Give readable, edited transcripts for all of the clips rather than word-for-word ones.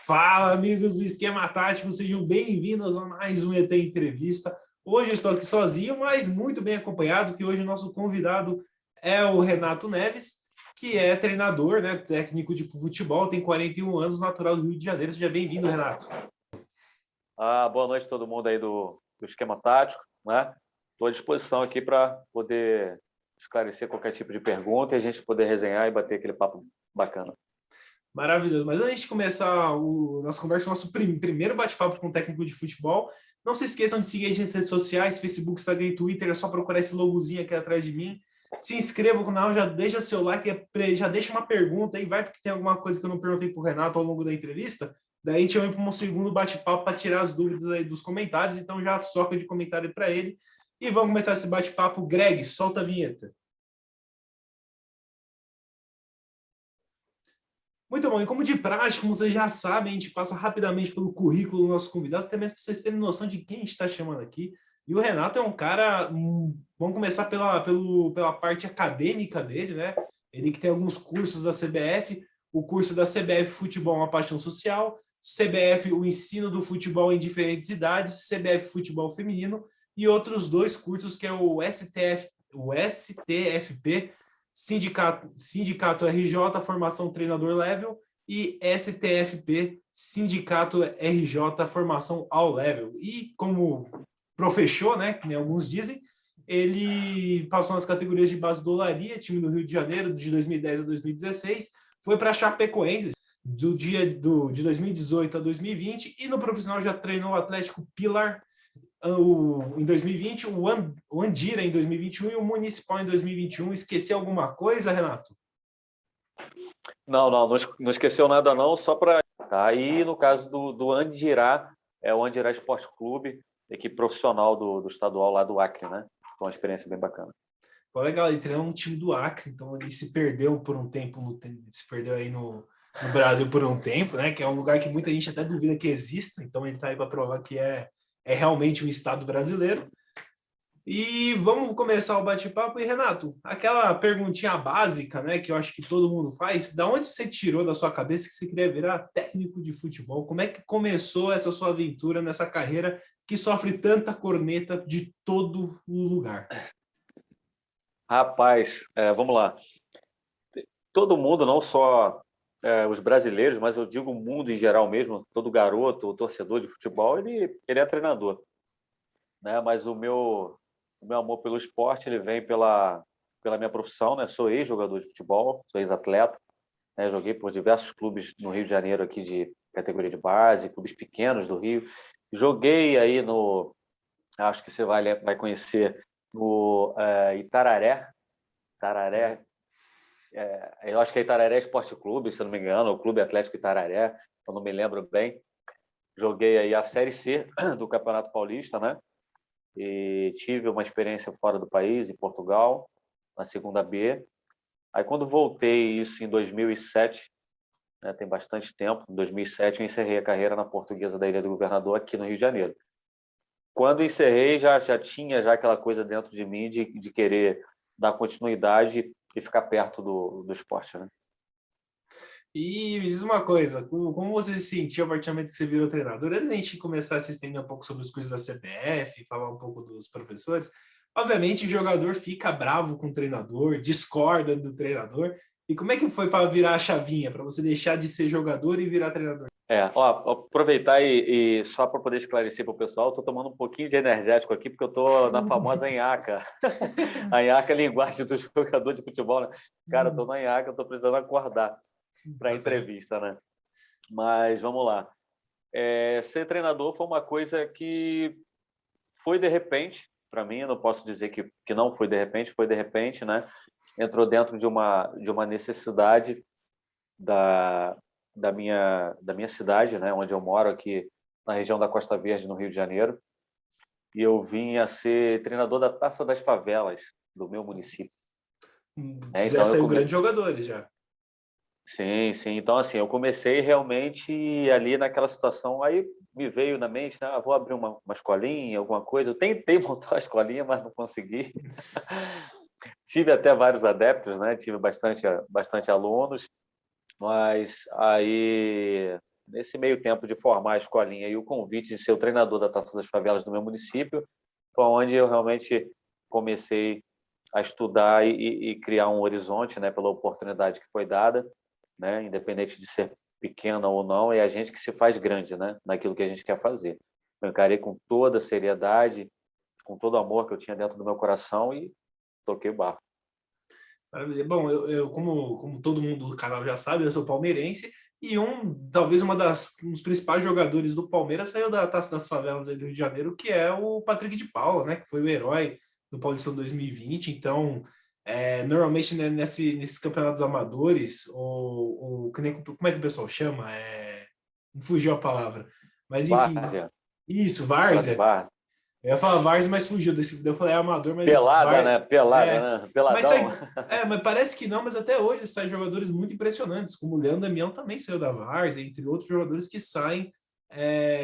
Fala, amigos do Esquema Tático, sejam bem-vindos a mais um ET Entrevista. Hoje eu estou aqui sozinho, mas muito bem acompanhado, que hoje o nosso convidado é o Renato Neves, que é treinador, né, técnico de futebol, tem 41 anos, natural do Rio de Janeiro. Seja bem-vindo, Renato. Boa noite a todo mundo aí do Esquema Tático, né? Estou à disposição aqui para poder esclarecer qualquer tipo de pergunta e a gente poder resenhar e bater aquele papo bacana. Maravilhoso. Mas antes de começar nossa conversa, o nosso primeiro bate-papo com o técnico de futebol, não se esqueçam de seguir as redes sociais, Facebook, Instagram e Twitter. É só procurar esse logozinho aqui atrás de mim. Se inscreva no canal, já deixa seu like, já deixa uma pergunta aí, vai, porque tem alguma coisa que eu não perguntei para o Renato ao longo da entrevista. Daí a gente vai para um segundo bate-papo para tirar as dúvidas aí dos comentários. Então já soca de comentário para ele. E vamos começar esse bate-papo. Greg, solta a vinheta. Muito bom, e como de prática, como vocês já sabem, a gente passa rapidamente pelo currículo dos nossos convidados, até mesmo para vocês terem noção de quem a gente está chamando aqui. E o Renato é um cara, vamos começar pela parte acadêmica dele, né? Ele que tem alguns cursos da CBF, o curso da CBF Futebol uma Paixão Social, CBF o ensino do futebol em diferentes idades, CBF Futebol Feminino e outros dois cursos que é o STFP, Sindicato RJ, Formação Treinador Level, e STFP, Sindicato RJ, Formação All Level. E como professor, né, que nem alguns dizem, ele passou nas categorias de base do Olaria, time do Rio de Janeiro, de 2010 a 2016, foi para a Chapecoense de 2018 a 2020, e no profissional já treinou o Atlético Pilar em 2020, o Andira em 2021 e o Municipal em 2021. Esqueci alguma coisa, Renato? Não esqueceu nada não, só para... Tá? E no caso do Andirá, é o Andirá Esporte Clube, equipe profissional do estadual lá do Acre, né? Foi uma experiência bem bacana. Pô, legal, ele treinou um time do Acre, então ele se perdeu por um tempo, se perdeu aí no Brasil por um tempo, né? Que é um lugar que muita gente até duvida que exista, então ele está aí para provar que é realmente um estado brasileiro. E vamos começar o bate-papo. E, Renato, aquela perguntinha básica, né, que eu acho que todo mundo faz, da onde você tirou da sua cabeça que você queria virar técnico de futebol? Como é que começou essa sua aventura nessa carreira que sofre tanta corneta de todo lugar? Rapaz, vamos lá. Todo mundo, não só os brasileiros, mas eu digo o mundo em geral mesmo, todo garoto, o torcedor de futebol, ele é treinador, né? Mas o meu amor pelo esporte, ele vem pela minha profissão, né? Sou ex-jogador de futebol, sou ex-atleta, né? Joguei por diversos clubes no Rio de Janeiro aqui de categoria de base, clubes pequenos do Rio. Joguei aí acho que você vai conhecer, no Itararé, eu acho que é Itararé Esporte Clube, se eu não me engano, o Clube Atlético Itararé, eu não me lembro bem. Joguei aí a Série C do Campeonato Paulista, né? E tive uma experiência fora do país, em Portugal, na segunda B. Aí quando voltei, isso em 2007, né, tem bastante tempo, em 2007 eu encerrei a carreira na Portuguesa da Ilha do Governador, aqui no Rio de Janeiro. Quando encerrei, já tinha aquela coisa dentro de mim de querer dar continuidade e ficar perto do esporte, né? E me diz uma coisa, como você se sentiu a partir do momento que você virou treinador? Antes da gente começar a se estender um pouco sobre os cursos da CBF, falar um pouco dos professores, obviamente o jogador fica bravo com o treinador, discorda do treinador. E como é que foi para virar a chavinha, para você deixar de ser jogador e virar treinador? Aproveitar e só para poder esclarecer para o pessoal, estou tomando um pouquinho de energético aqui, porque eu estou na famosa Anhaca. A Anhaca é a linguagem do jogador de futebol, né? Cara, eu estou na Anhaca, estou precisando acordar para a entrevista, né? Mas vamos lá. Ser treinador foi uma coisa que foi de repente, para mim, eu não posso dizer que não foi de repente, né? Entrou dentro de uma necessidade da minha cidade, né, onde eu moro aqui na região da Costa Verde, no Rio de Janeiro, e eu vim a ser treinador da Taça das Favelas do meu município. Já saiu grandes jogadores já. Sim. Então, assim, eu comecei realmente ali naquela situação, aí me veio na mente, vou abrir uma escolinha, alguma coisa. Eu tentei montar a escolinha, mas não consegui. Tive até vários adeptos, né? Tive bastante alunos, mas aí nesse meio tempo de formar a escolinha e o convite de ser o treinador da Taça das Favelas do meu município, foi onde eu realmente comecei a estudar e criar um horizonte, né, pela oportunidade que foi dada, né, independente de ser pequena ou não, é a gente que se faz grande, né, naquilo que a gente quer fazer. Eu encarei com toda a seriedade, com todo o amor que eu tinha dentro do meu coração e toquei o barco. Maravilha. Bom, eu como todo mundo do canal já sabe, eu sou palmeirense e talvez um dos principais jogadores do Palmeiras saiu da Taça das Favelas aí do Rio de Janeiro, que é o Patrick de Paula, né? Que foi o herói do Paulistão 2020. Então, normalmente, né, nesses campeonatos amadores, como é que o pessoal chama? Me fugiu a palavra. Mas, enfim, Várzea, isso, aquela de várzea. Várzea. Eu ia falar Várzea, mas fugiu desse. Eu falei amador, mas Pelada, né? Pelada, né? Mas, Peladão. mas parece que não, mas até hoje saem jogadores muito impressionantes, como o Leandro Damião também saiu da Várzea, entre outros jogadores que saem,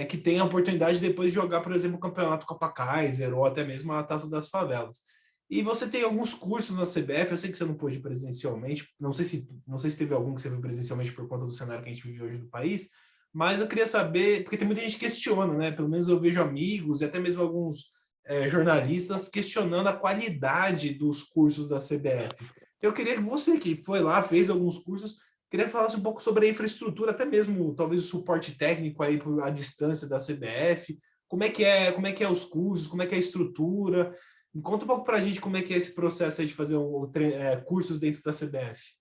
que têm a oportunidade de depois de jogar, por exemplo, o Campeonato Copa Kaiser ou até mesmo a Taça das Favelas. E você tem alguns cursos na CBF, eu sei que você não pôde presencialmente, não sei se teve algum que você viu presencialmente por conta do cenário que a gente vive hoje do país, mas eu queria saber, porque tem muita gente que questiona, né? Pelo menos eu vejo amigos e até mesmo alguns jornalistas questionando a qualidade dos cursos da CBF. Eu queria que você, que foi lá, fez alguns cursos, queria que falasse um pouco sobre a infraestrutura, até mesmo talvez o suporte técnico aí à distância da CBF. Como é que é os cursos, como é que é a estrutura? Conta um pouco para a gente como é que é esse processo aí de fazer cursos dentro da CBF.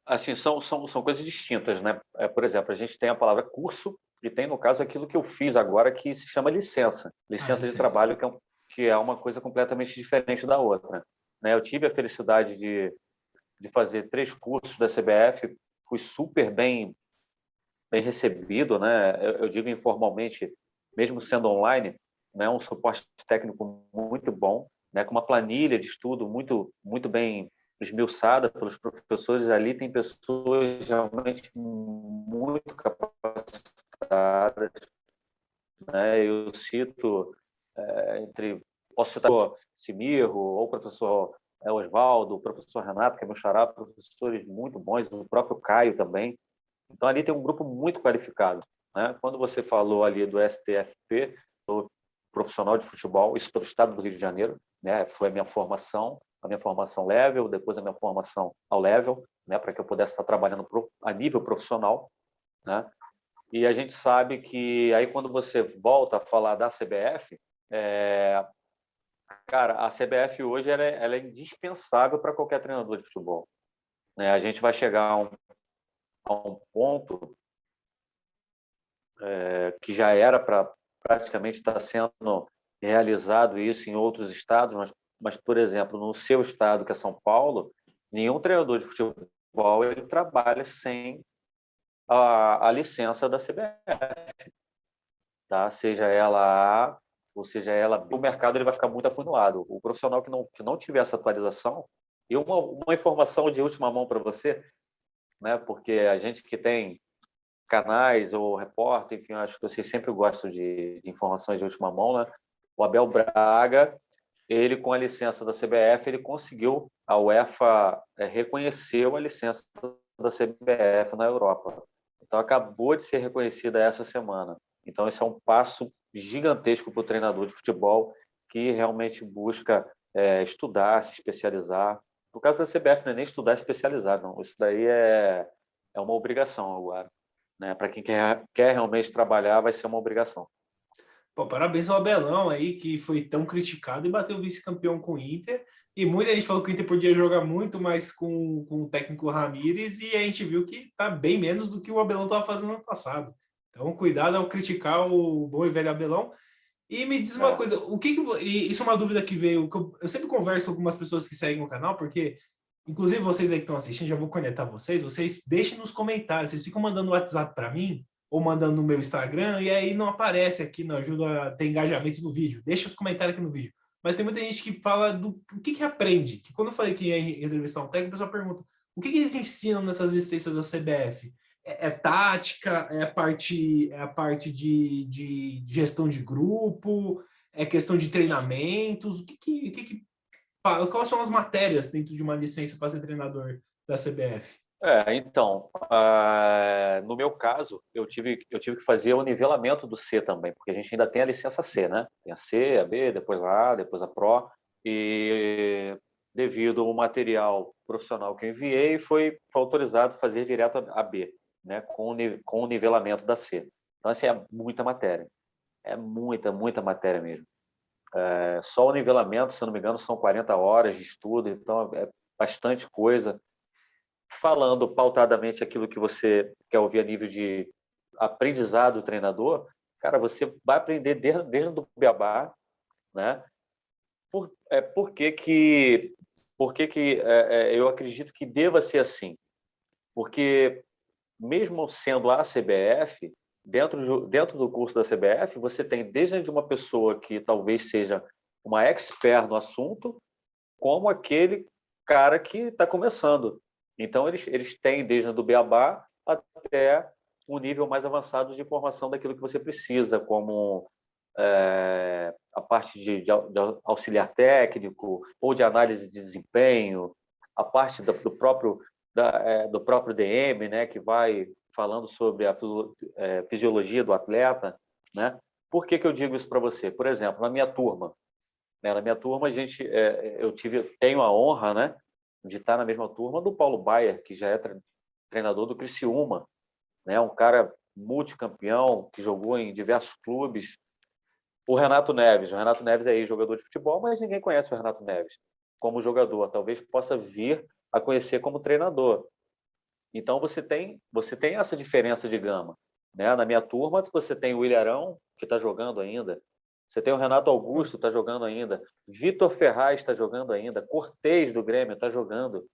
Assim, são coisas distintas, né? Por exemplo, a gente tem a palavra curso e tem, no caso, aquilo que eu fiz agora que se chama licença. Licença de Licença. trabalho, que é uma coisa completamente diferente da outra. Né? Eu tive a felicidade de fazer 3 cursos da CBF, fui super bem recebido, né? Eu digo informalmente, mesmo sendo online, né? Um suporte técnico muito bom, né? Com uma planilha de estudo muito bem esmiuçada pelos professores. Ali tem pessoas realmente muito capacitadas, né? Eu cito posso citar o Cimirro, ou o professor Oswaldo, o professor Renato, que é meu xará, professores muito bons, o próprio Caio também. Então, ali tem um grupo muito qualificado. Né? Quando você falou ali do STFP, sou profissional de futebol, isso pelo estado do Rio de Janeiro, né? Foi a minha formação level, depois a minha formação ao level, né? Para que eu pudesse estar trabalhando a nível profissional. Né? E a gente sabe que aí quando você volta a falar da CBF, cara, a CBF hoje ela é indispensável para qualquer treinador de futebol. Né? A gente vai chegar a um ponto que já era para praticamente estar sendo realizado isso em outros estados, mas, por exemplo, no seu estado, que é São Paulo, nenhum treinador de futebol ele trabalha sem a licença da CBF, tá? Seja ela A ou seja ela B, o mercado ele vai ficar muito afunilado. O profissional que não tiver essa atualização, e uma informação de última mão para você, né? Porque a gente que tem canais ou repórter, enfim, acho que vocês sempre gostam de informações de última mão, né? O Abel Braga, ele com a licença da CBF, ele conseguiu, a UEFA reconheceu a licença da CBF na Europa. Então, acabou de ser reconhecida essa semana. Então, esse é um passo gigantesco para o treinador de futebol que realmente busca estudar, se especializar. No caso da CBF, não é nem estudar, é especializar, não. Isso daí é uma obrigação agora. Né? Para quem quer realmente trabalhar, vai ser uma obrigação. Pô, parabéns ao Abelão aí, que foi tão criticado e bateu vice-campeão com o Inter. E muita gente falou que o Inter podia jogar muito mais com o técnico Ramírez, e a gente viu que tá bem menos do que o Abelão estava fazendo ano passado. Então, cuidado ao criticar o bom e velho Abelão. E me diz uma É. coisa, e isso é uma dúvida que veio, que eu sempre converso com algumas pessoas que seguem o canal, porque, inclusive vocês aí que estão assistindo, já vou conectar vocês deixem nos comentários, vocês ficam mandando WhatsApp para mim, ou mandando no meu Instagram, e aí não aparece aqui, não ajuda a ter engajamento no vídeo. Deixa os comentários aqui no vídeo. Mas tem muita gente que fala do o que aprende. Que quando eu falei que ia entrevistar um técnico, o pessoal pergunta o que eles ensinam nessas licenças da CBF? É tática, é a parte de gestão de grupo, é questão de treinamentos, quais são as matérias dentro de uma licença para ser treinador da CBF? Então, no meu caso, eu tive que fazer o nivelamento do C também, porque a gente ainda tem a licença C, né? Tem a C, a B, depois a depois a Pro, e devido ao material profissional que eu enviei, foi autorizado fazer direto a B, né? Com o nivelamento da C. Então, assim, é muita matéria. É muita, muita matéria mesmo. Só o nivelamento, se eu não me engano, são 40 horas de estudo, então é bastante coisa. Falando pautadamente aquilo que você quer ouvir a nível de aprendizado do treinador, cara, você vai aprender desde o beabá, né? Por que que eu acredito que deva ser assim? Porque mesmo sendo a CBF, dentro do curso da CBF, você tem desde uma pessoa que talvez seja uma expert no assunto, como aquele cara que está começando. Então, eles têm desde do beabá até um nível mais avançado de informação daquilo que você precisa, como a parte de auxiliar técnico ou de análise de desempenho, a parte do próprio DM, né, que vai falando sobre a fisiologia do atleta, né? Por que eu digo isso para você? Por exemplo, na minha turma eu tenho a honra, né, de estar na mesma turma do Paulo Baier, que já é treinador do Criciúma, né, um cara multicampeão que jogou em diversos clubes. O Renato Neves é ex-jogador de futebol, mas ninguém conhece o Renato Neves como jogador. Talvez possa vir a conhecer como treinador. Então você tem essa diferença de gama, né? Na minha turma você tem o Ilharão, que está jogando ainda. Você tem o Renato Augusto, está jogando ainda. Vitor Ferraz está jogando ainda. Cortez do Grêmio está jogando,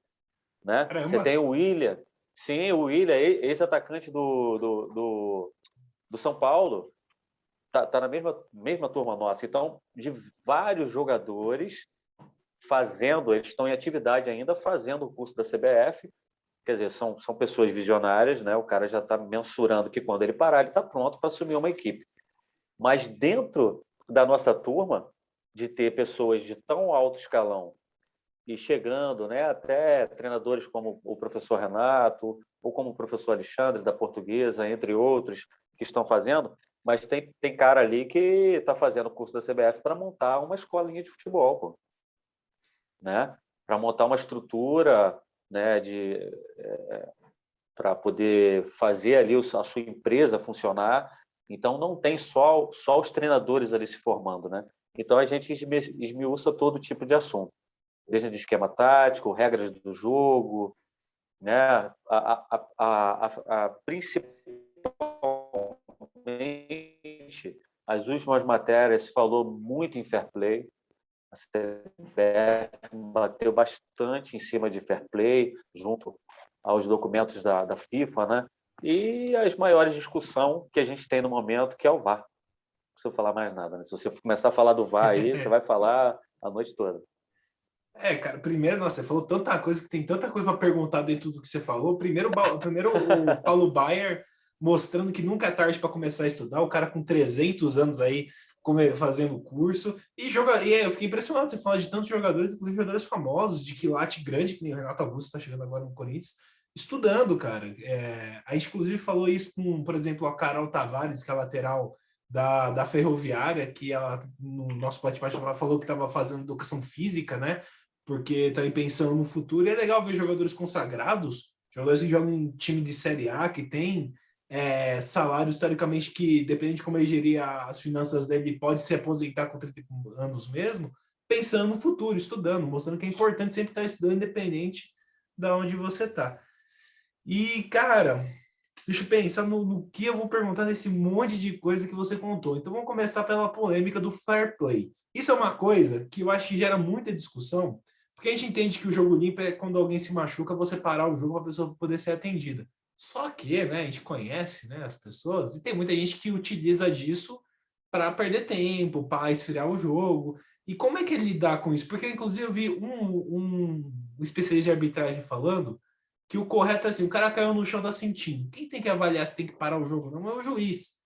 né? Você Caramba! tem o William, sim, o William, ex-atacante do São Paulo, tá na mesma turma nossa. Então, de vários jogadores eles estão em atividade ainda, fazendo o curso da CBF. Quer dizer, são pessoas visionárias, né? O cara já está mensurando que quando ele parar, ele está pronto para assumir uma equipe. Mas dentro da nossa turma, de ter pessoas de tão alto escalão e chegando, né, até treinadores como o professor Renato ou como o professor Alexandre da Portuguesa, entre outros, que estão fazendo, mas tem cara ali que está fazendo o curso da CBF para montar uma escolinha de futebol, pô, né? Para montar uma estrutura, né, para poder fazer ali a sua empresa funcionar. Então, não tem só os treinadores ali se formando, né? Então, a gente esmiuça todo tipo de assunto, desde de esquema tático, regras do jogo, né? Principalmente, as últimas matérias se falou muito em fair play. A CBF bateu bastante em cima de fair play, junto aos documentos da FIFA, né? E as maiores discussões que a gente tem no momento, que é o VAR. Não preciso falar mais nada, né? Se você começar a falar do VAR aí, você vai falar a noite toda. Cara, primeiro, nossa, você falou tanta coisa que tem tanta coisa para perguntar dentro do que você falou. Primeiro o Paulo Baier mostrando que nunca é tarde para começar a estudar, o cara com 300 anos aí fazendo curso e eu fiquei impressionado você falar de tantos jogadores, inclusive jogadores famosos, de quilate grande, que nem o Renato Augusto está chegando agora no Corinthians, estudando, cara. A gente inclusive falou isso com, por exemplo, a Carol Tavares, que é a lateral da Ferroviária, que ela, no nosso bate-papo, ela falou que estava fazendo educação física, né? Porque também pensando no futuro, e é legal ver jogadores consagrados, jogadores que jogam em time de Série A, que tem salários, teoricamente, que depende de como ele gerir as finanças dele, pode se aposentar com 30 anos mesmo, pensando no futuro, estudando, mostrando que é importante sempre estar estudando, independente de onde você está. E, cara, deixa eu pensar no que eu vou perguntar nesse monte de coisa que você contou. Então vamos começar pela polêmica do fair play. Isso é uma coisa que eu acho que gera muita discussão, porque a gente entende que o jogo limpo é quando alguém se machuca, você parar o jogo para a pessoa poder ser atendida. Só que, né, a gente conhece, né, as pessoas e tem muita gente que utiliza disso para perder tempo, para esfriar o jogo. E como é que ele lidar com isso? Porque, inclusive, eu vi um especialista de arbitragem falando que o correto é assim, o cara caiu no chão, tá sentindo. Quem tem que avaliar se tem que parar o jogo não é o juiz.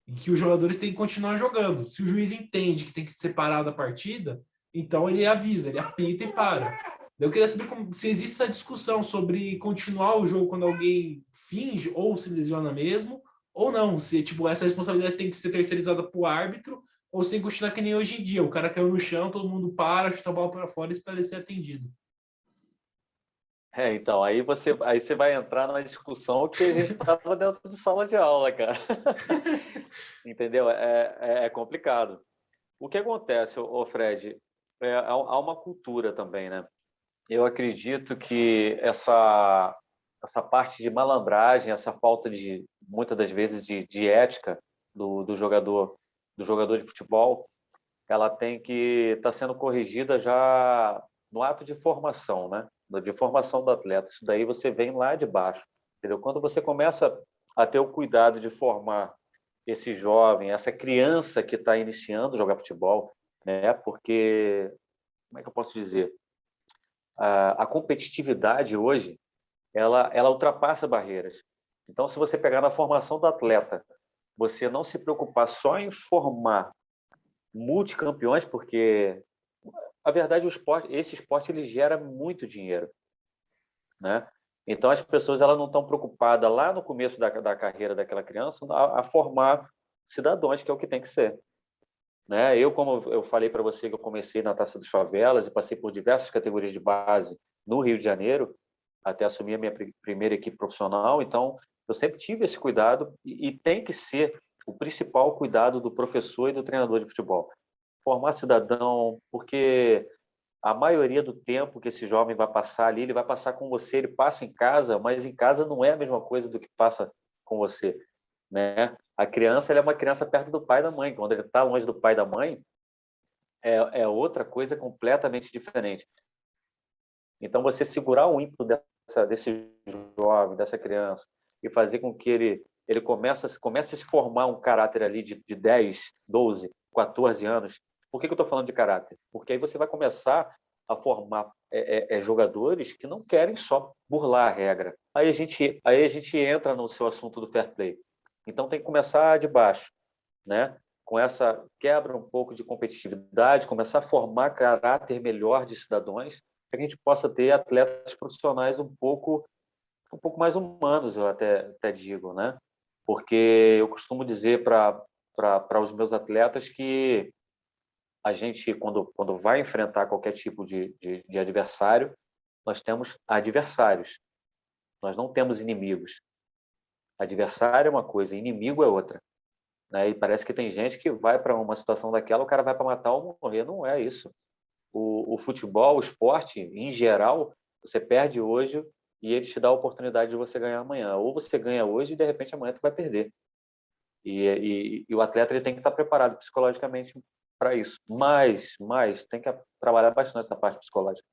E que os jogadores têm que continuar jogando. Se o juiz entende que tem que ser parado a partida, então ele avisa, ele apita e para. Eu queria saber se existe essa discussão sobre continuar o jogo quando alguém finge ou se lesiona mesmo, ou não. Se tipo, essa responsabilidade tem que ser terceirizada para o árbitro, ou se continuar que nem hoje em dia. O cara caiu no chão, todo mundo para, chuta a bola para fora e espera ele ser atendido. Então, aí você vai entrar na discussão que a gente estava dentro de sala de aula, cara. Entendeu? É complicado. O que acontece, ô Fred, há uma cultura também, né? Eu acredito que essa parte de malandragem, essa falta de, muitas das vezes, de ética do jogador de futebol, ela tem que estar sendo corrigida já no ato de formação, né? De formação do atleta. Isso daí você vem lá de baixo, entendeu? Quando você começa a ter o cuidado de formar esse jovem, essa criança que está iniciando a jogar futebol, né? Porque, como é que eu posso dizer? A competitividade hoje, ela ultrapassa barreiras. Então, se você pegar na formação do atleta, você não se preocupar só em formar multicampeões, porque a verdade, esse esporte ele gera muito dinheiro, né? Então as pessoas elas não estão preocupadas lá no começo da carreira daquela criança a formar cidadãos, que é o que tem que ser, né? Como eu falei para você que eu comecei na Taça das Favelas e passei por diversas categorias de base no Rio de Janeiro até assumir a minha primeira equipe profissional, então eu sempre tive esse cuidado e tem que ser o principal cuidado do professor e do treinador de futebol. Formar cidadão, porque a maioria do tempo que esse jovem vai passar ali, ele vai passar com você, ele passa em casa, mas em casa não é a mesma coisa do que passa com você, né? A criança, ela é uma criança perto do pai e da mãe. Quando ele está longe do pai e da mãe, é outra coisa completamente diferente. Então, você segurar o ímpeto desse jovem, dessa criança, e fazer com que ele comece a se formar um caráter ali de 10, 12, 14 anos. Por que eu estou falando de caráter? Porque aí você vai começar a formar jogadores que não querem só burlar a regra. Aí a gente entra no seu assunto do fair play. Então tem que começar de baixo, né? Com essa quebra um pouco de competitividade, começar a formar caráter melhor de cidadãos, para que a gente possa ter atletas profissionais um pouco mais humanos, eu até digo, né? Porque eu costumo dizer para os meus atletas que a gente, quando vai enfrentar qualquer tipo de adversário, nós temos adversários, nós não temos inimigos. Adversário é uma coisa, inimigo é outra. Né? E parece que tem gente que vai para uma situação daquela, o cara vai para matar ou morrer. Não é isso. O futebol, o esporte, em geral, você perde hoje e ele te dá a oportunidade de você ganhar amanhã. Ou você ganha hoje e, de repente, amanhã tu vai perder. E o atleta ele tem que estar preparado psicologicamente para isso. Mas tem que trabalhar bastante essa parte psicológica.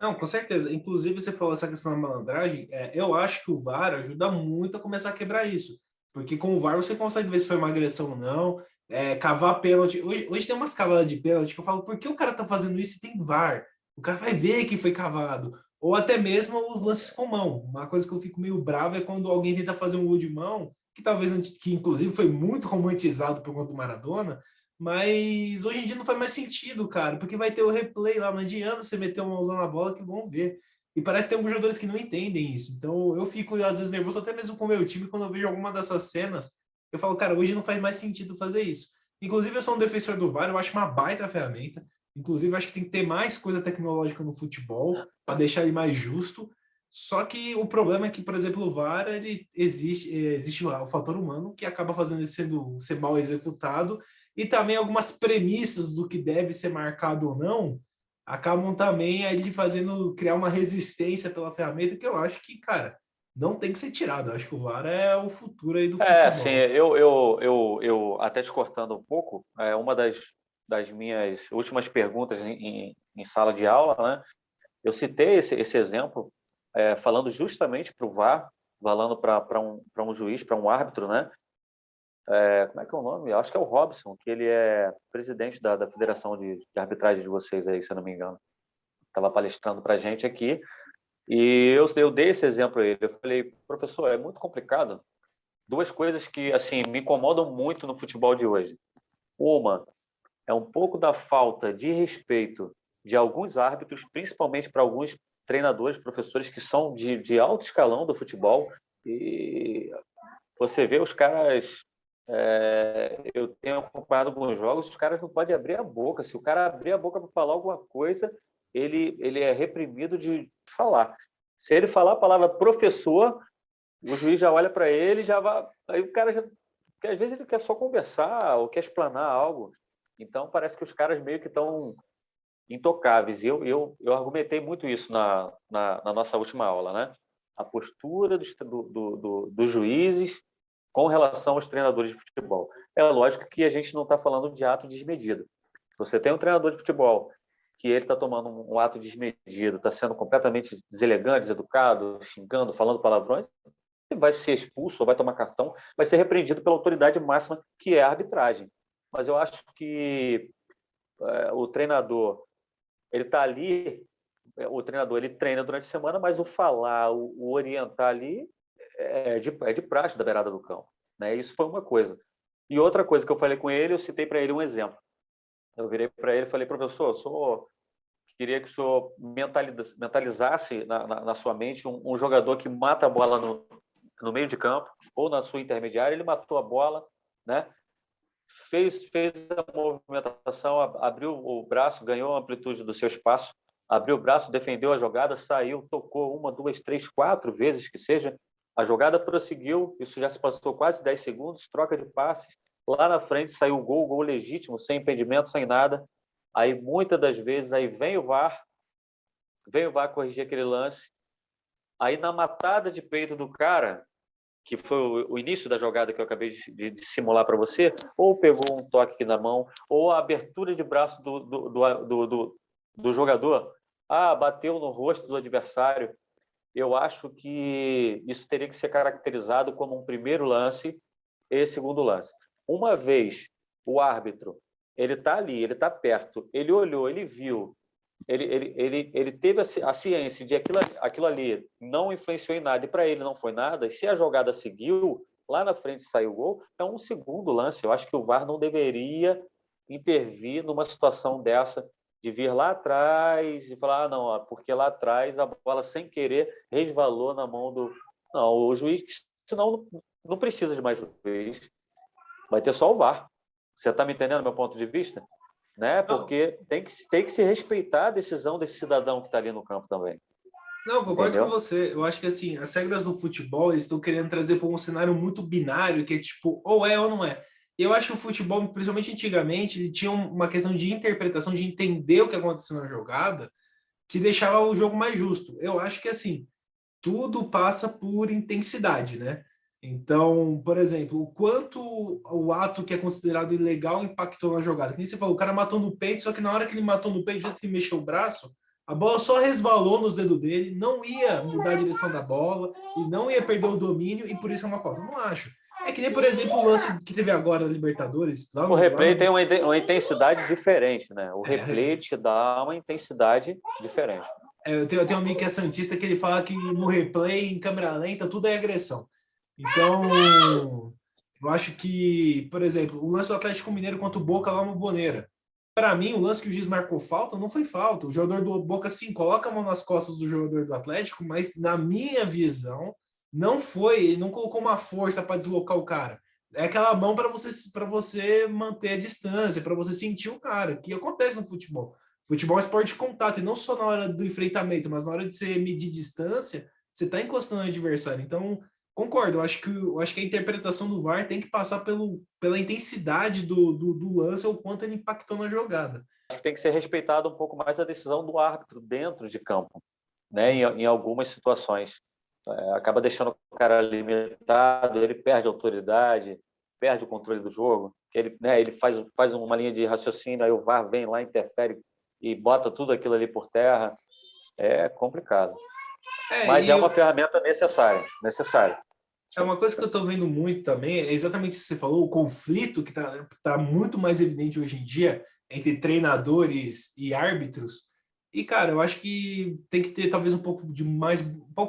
Não, com certeza. Inclusive, você falou essa questão da malandragem. Eu acho que o VAR ajuda muito a começar a quebrar isso. Porque com o VAR você consegue ver se foi uma agressão ou não, cavar pênalti. Hoje tem umas cavadas de pênalti que eu falo, por que o cara tá fazendo isso se tem VAR? O cara vai ver que foi cavado. Ou até mesmo os lances com mão. Uma coisa que eu fico meio bravo é quando alguém tenta fazer um gol de mão, que inclusive foi muito romantizado por conta do Maradona, mas hoje em dia não faz mais sentido, cara, porque vai ter o replay lá, não adianta você meter uma mãozão na bola que vão ver. E parece que tem alguns jogadores que não entendem isso. Então eu fico, às vezes, nervoso até mesmo com o meu time quando eu vejo alguma dessas cenas. Eu falo, cara, hoje não faz mais sentido fazer isso. Inclusive, eu sou um defensor do VAR, eu acho uma baita ferramenta. Inclusive, eu acho que tem que ter mais coisa tecnológica no futebol para deixar ele mais justo. Só que o problema é que, por exemplo, o VAR, ele existe o fator humano que acaba fazendo ele ser mal executado e também algumas premissas do que deve ser marcado ou não acabam também aí criar uma resistência pela ferramenta que eu acho que, cara, não tem que ser tirado. Eu acho que o VAR é o futuro aí do Assim, futebol. eu até te cortando um pouco, uma das minhas últimas perguntas em sala de aula, né? Eu citei esse exemplo, falando justamente para o VAR, falando para um juiz, para um árbitro, né? Como é que é o nome? Eu acho que é o Robson, que ele é presidente da Federação de Arbitragem de vocês aí, se eu não me engano. Estava palestrando para a gente aqui, e eu dei esse exemplo a ele. Eu falei, professor, é muito complicado. Duas coisas que assim me incomodam muito no futebol de hoje. Uma é um pouco da falta de respeito de alguns árbitros, principalmente para alguns treinadores, professores que são de alto escalão do futebol, e você vê os caras. Eu tenho acompanhado alguns jogos, os caras não podem abrir a boca. Se o cara abrir a boca para falar alguma coisa, ele é reprimido de falar. Se ele falar a palavra professor, o juiz já olha para ele, já vai. Aí o cara já. Porque às vezes ele quer só conversar ou quer explanar algo. Então parece que os caras meio que estão intocáveis. E eu argumentei muito isso na nossa última aula, né? A postura dos juízes com relação aos treinadores de futebol. É lógico que a gente não está falando de ato desmedido. Se você tem um treinador de futebol que ele está tomando um ato desmedido, está sendo completamente deselegante, deseducado, xingando, falando palavrões, ele vai ser expulso ou vai tomar cartão, vai ser repreendido pela autoridade máxima, que é a arbitragem. Mas eu acho que o treinador, ele está ali, o treinador ele treina durante a semana, mas o falar, o orientar ali é de praxe da beirada do campo, né? Isso foi uma coisa. E outra coisa que eu falei com ele, eu citei para ele um exemplo. Eu virei para ele e falei, professor, queria que o senhor mentalizasse na sua mente um jogador que mata a bola no meio de campo ou na sua intermediária, ele matou a bola, né? Fez a movimentação, abriu o braço, ganhou a amplitude do seu espaço, abriu o braço, defendeu a jogada, saiu, tocou 1, 2, 3, 4 vezes que seja, a jogada prosseguiu, isso já se passou quase 10 segundos, troca de passes, lá na frente saiu o gol legítimo, sem impedimento, sem nada. Aí muitas das vezes aí vem o VAR corrigir aquele lance. Aí na matada de peito do cara, que foi o início da jogada que eu acabei de simular para você, ou pegou um toque aqui na mão, ou a abertura de braço do jogador, bateu no rosto do adversário. Eu acho que isso teria que ser caracterizado como um primeiro lance e segundo lance. Uma vez o árbitro, ele está ali, ele está perto, ele olhou, ele viu, ele teve a ciência de aquilo ali não influenciou em nada, e para ele não foi nada, e se a jogada seguiu, lá na frente saiu o gol, é um segundo lance. Eu acho que o VAR não deveria intervir numa situação dessa, de vir lá atrás e falar, não, porque lá atrás a bola sem querer resvalou na mão do... Não, o juiz, senão não precisa de mais juiz, vai ter só o VAR. Você está me entendendo meu ponto de vista? Né? Porque tem que se respeitar a decisão desse cidadão que está ali no campo também. Não, concordo com você. Eu acho que assim, as regras do futebol eles estão querendo trazer para um cenário muito binário, que é tipo, ou é ou não é. Eu acho que o futebol, principalmente antigamente, ele tinha uma questão de interpretação, de entender o que aconteceu na jogada, que deixava o jogo mais justo. Eu acho que assim, tudo passa por intensidade, né? Então, por exemplo, o quanto o ato que é considerado ilegal impactou na jogada. Como você falou, o cara matou no peito, só que na hora que ele matou no peito, já que ele mexeu o braço, a bola só resvalou nos dedos dele, não ia mudar a direção da bola e não ia perder o domínio, e por isso é uma falta. Eu não acho. É que nem, por exemplo, o lance que teve agora na Libertadores. O replay tem uma intensidade diferente, né? O replay te dá uma intensidade diferente. Eu tenho um amigo que é santista que ele fala que no replay, em câmera lenta, tudo é agressão. Então, eu acho que, por exemplo, o lance do Atlético Mineiro contra o Boca lá no Boneira. Para mim, o lance que o juiz marcou falta não foi falta. O jogador do Boca, sim, coloca a mão nas costas do jogador do Atlético, mas na minha visão, não foi. Ele não colocou uma força para deslocar o cara. É aquela mão para você manter a distância, para você sentir o cara, que acontece no futebol. Futebol é esporte de contato, e não só na hora do enfrentamento, mas na hora de você medir distância, você está encostando no adversário. Então, concordo, eu acho que a interpretação do VAR tem que passar pela intensidade do lance ou quanto ele impactou na jogada. Acho que tem que ser respeitado um pouco mais a decisão do árbitro dentro de campo, né? Em algumas situações. Acaba deixando o cara limitado, ele perde a autoridade, perde o controle do jogo. Ele faz uma linha de raciocínio, aí o VAR vem lá, interfere e bota tudo aquilo ali por terra. É complicado. Mas é uma ferramenta necessária. É uma coisa que eu estou vendo muito também, é exatamente isso que você falou, o conflito que tá muito mais evidente hoje em dia entre treinadores e árbitros. E, cara, eu acho que tem que ter talvez um pouco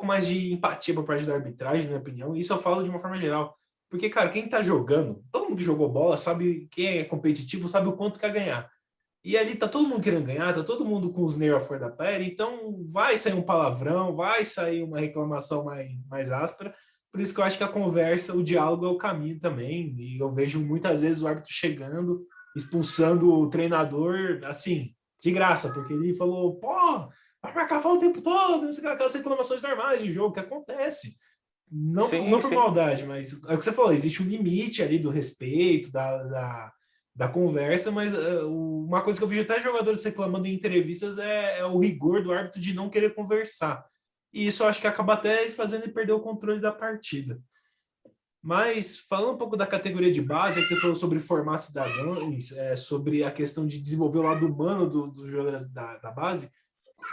mais de empatia por parte da arbitragem, na minha opinião. Isso eu falo de uma forma geral. Porque, cara, quem tá jogando, todo mundo que jogou bola sabe, quem é competitivo sabe o quanto quer ganhar. E ali tá todo mundo querendo ganhar, tá todo mundo com os nervos à flor da pele, então vai sair um palavrão, vai sair uma reclamação mais áspera. Por isso que eu acho que a conversa, o diálogo é o caminho também. E eu vejo muitas vezes o árbitro chegando, expulsando o treinador, assim, de graça, porque ele falou, pô, vai marcar falta o tempo todo, aquelas reclamações normais de jogo que acontece. Não Sim, por sim. maldade, mas é o que você falou, existe um limite ali do respeito, da conversa, mas uma coisa que eu vejo até jogadores reclamando em entrevistas é o rigor do árbitro de não querer conversar. E isso eu acho que acaba até fazendo ele perder o controle da partida. Mas falando um pouco da categoria de base, é que você falou sobre formar cidadãos, sobre a questão de desenvolver o lado humano dos jogadores da base,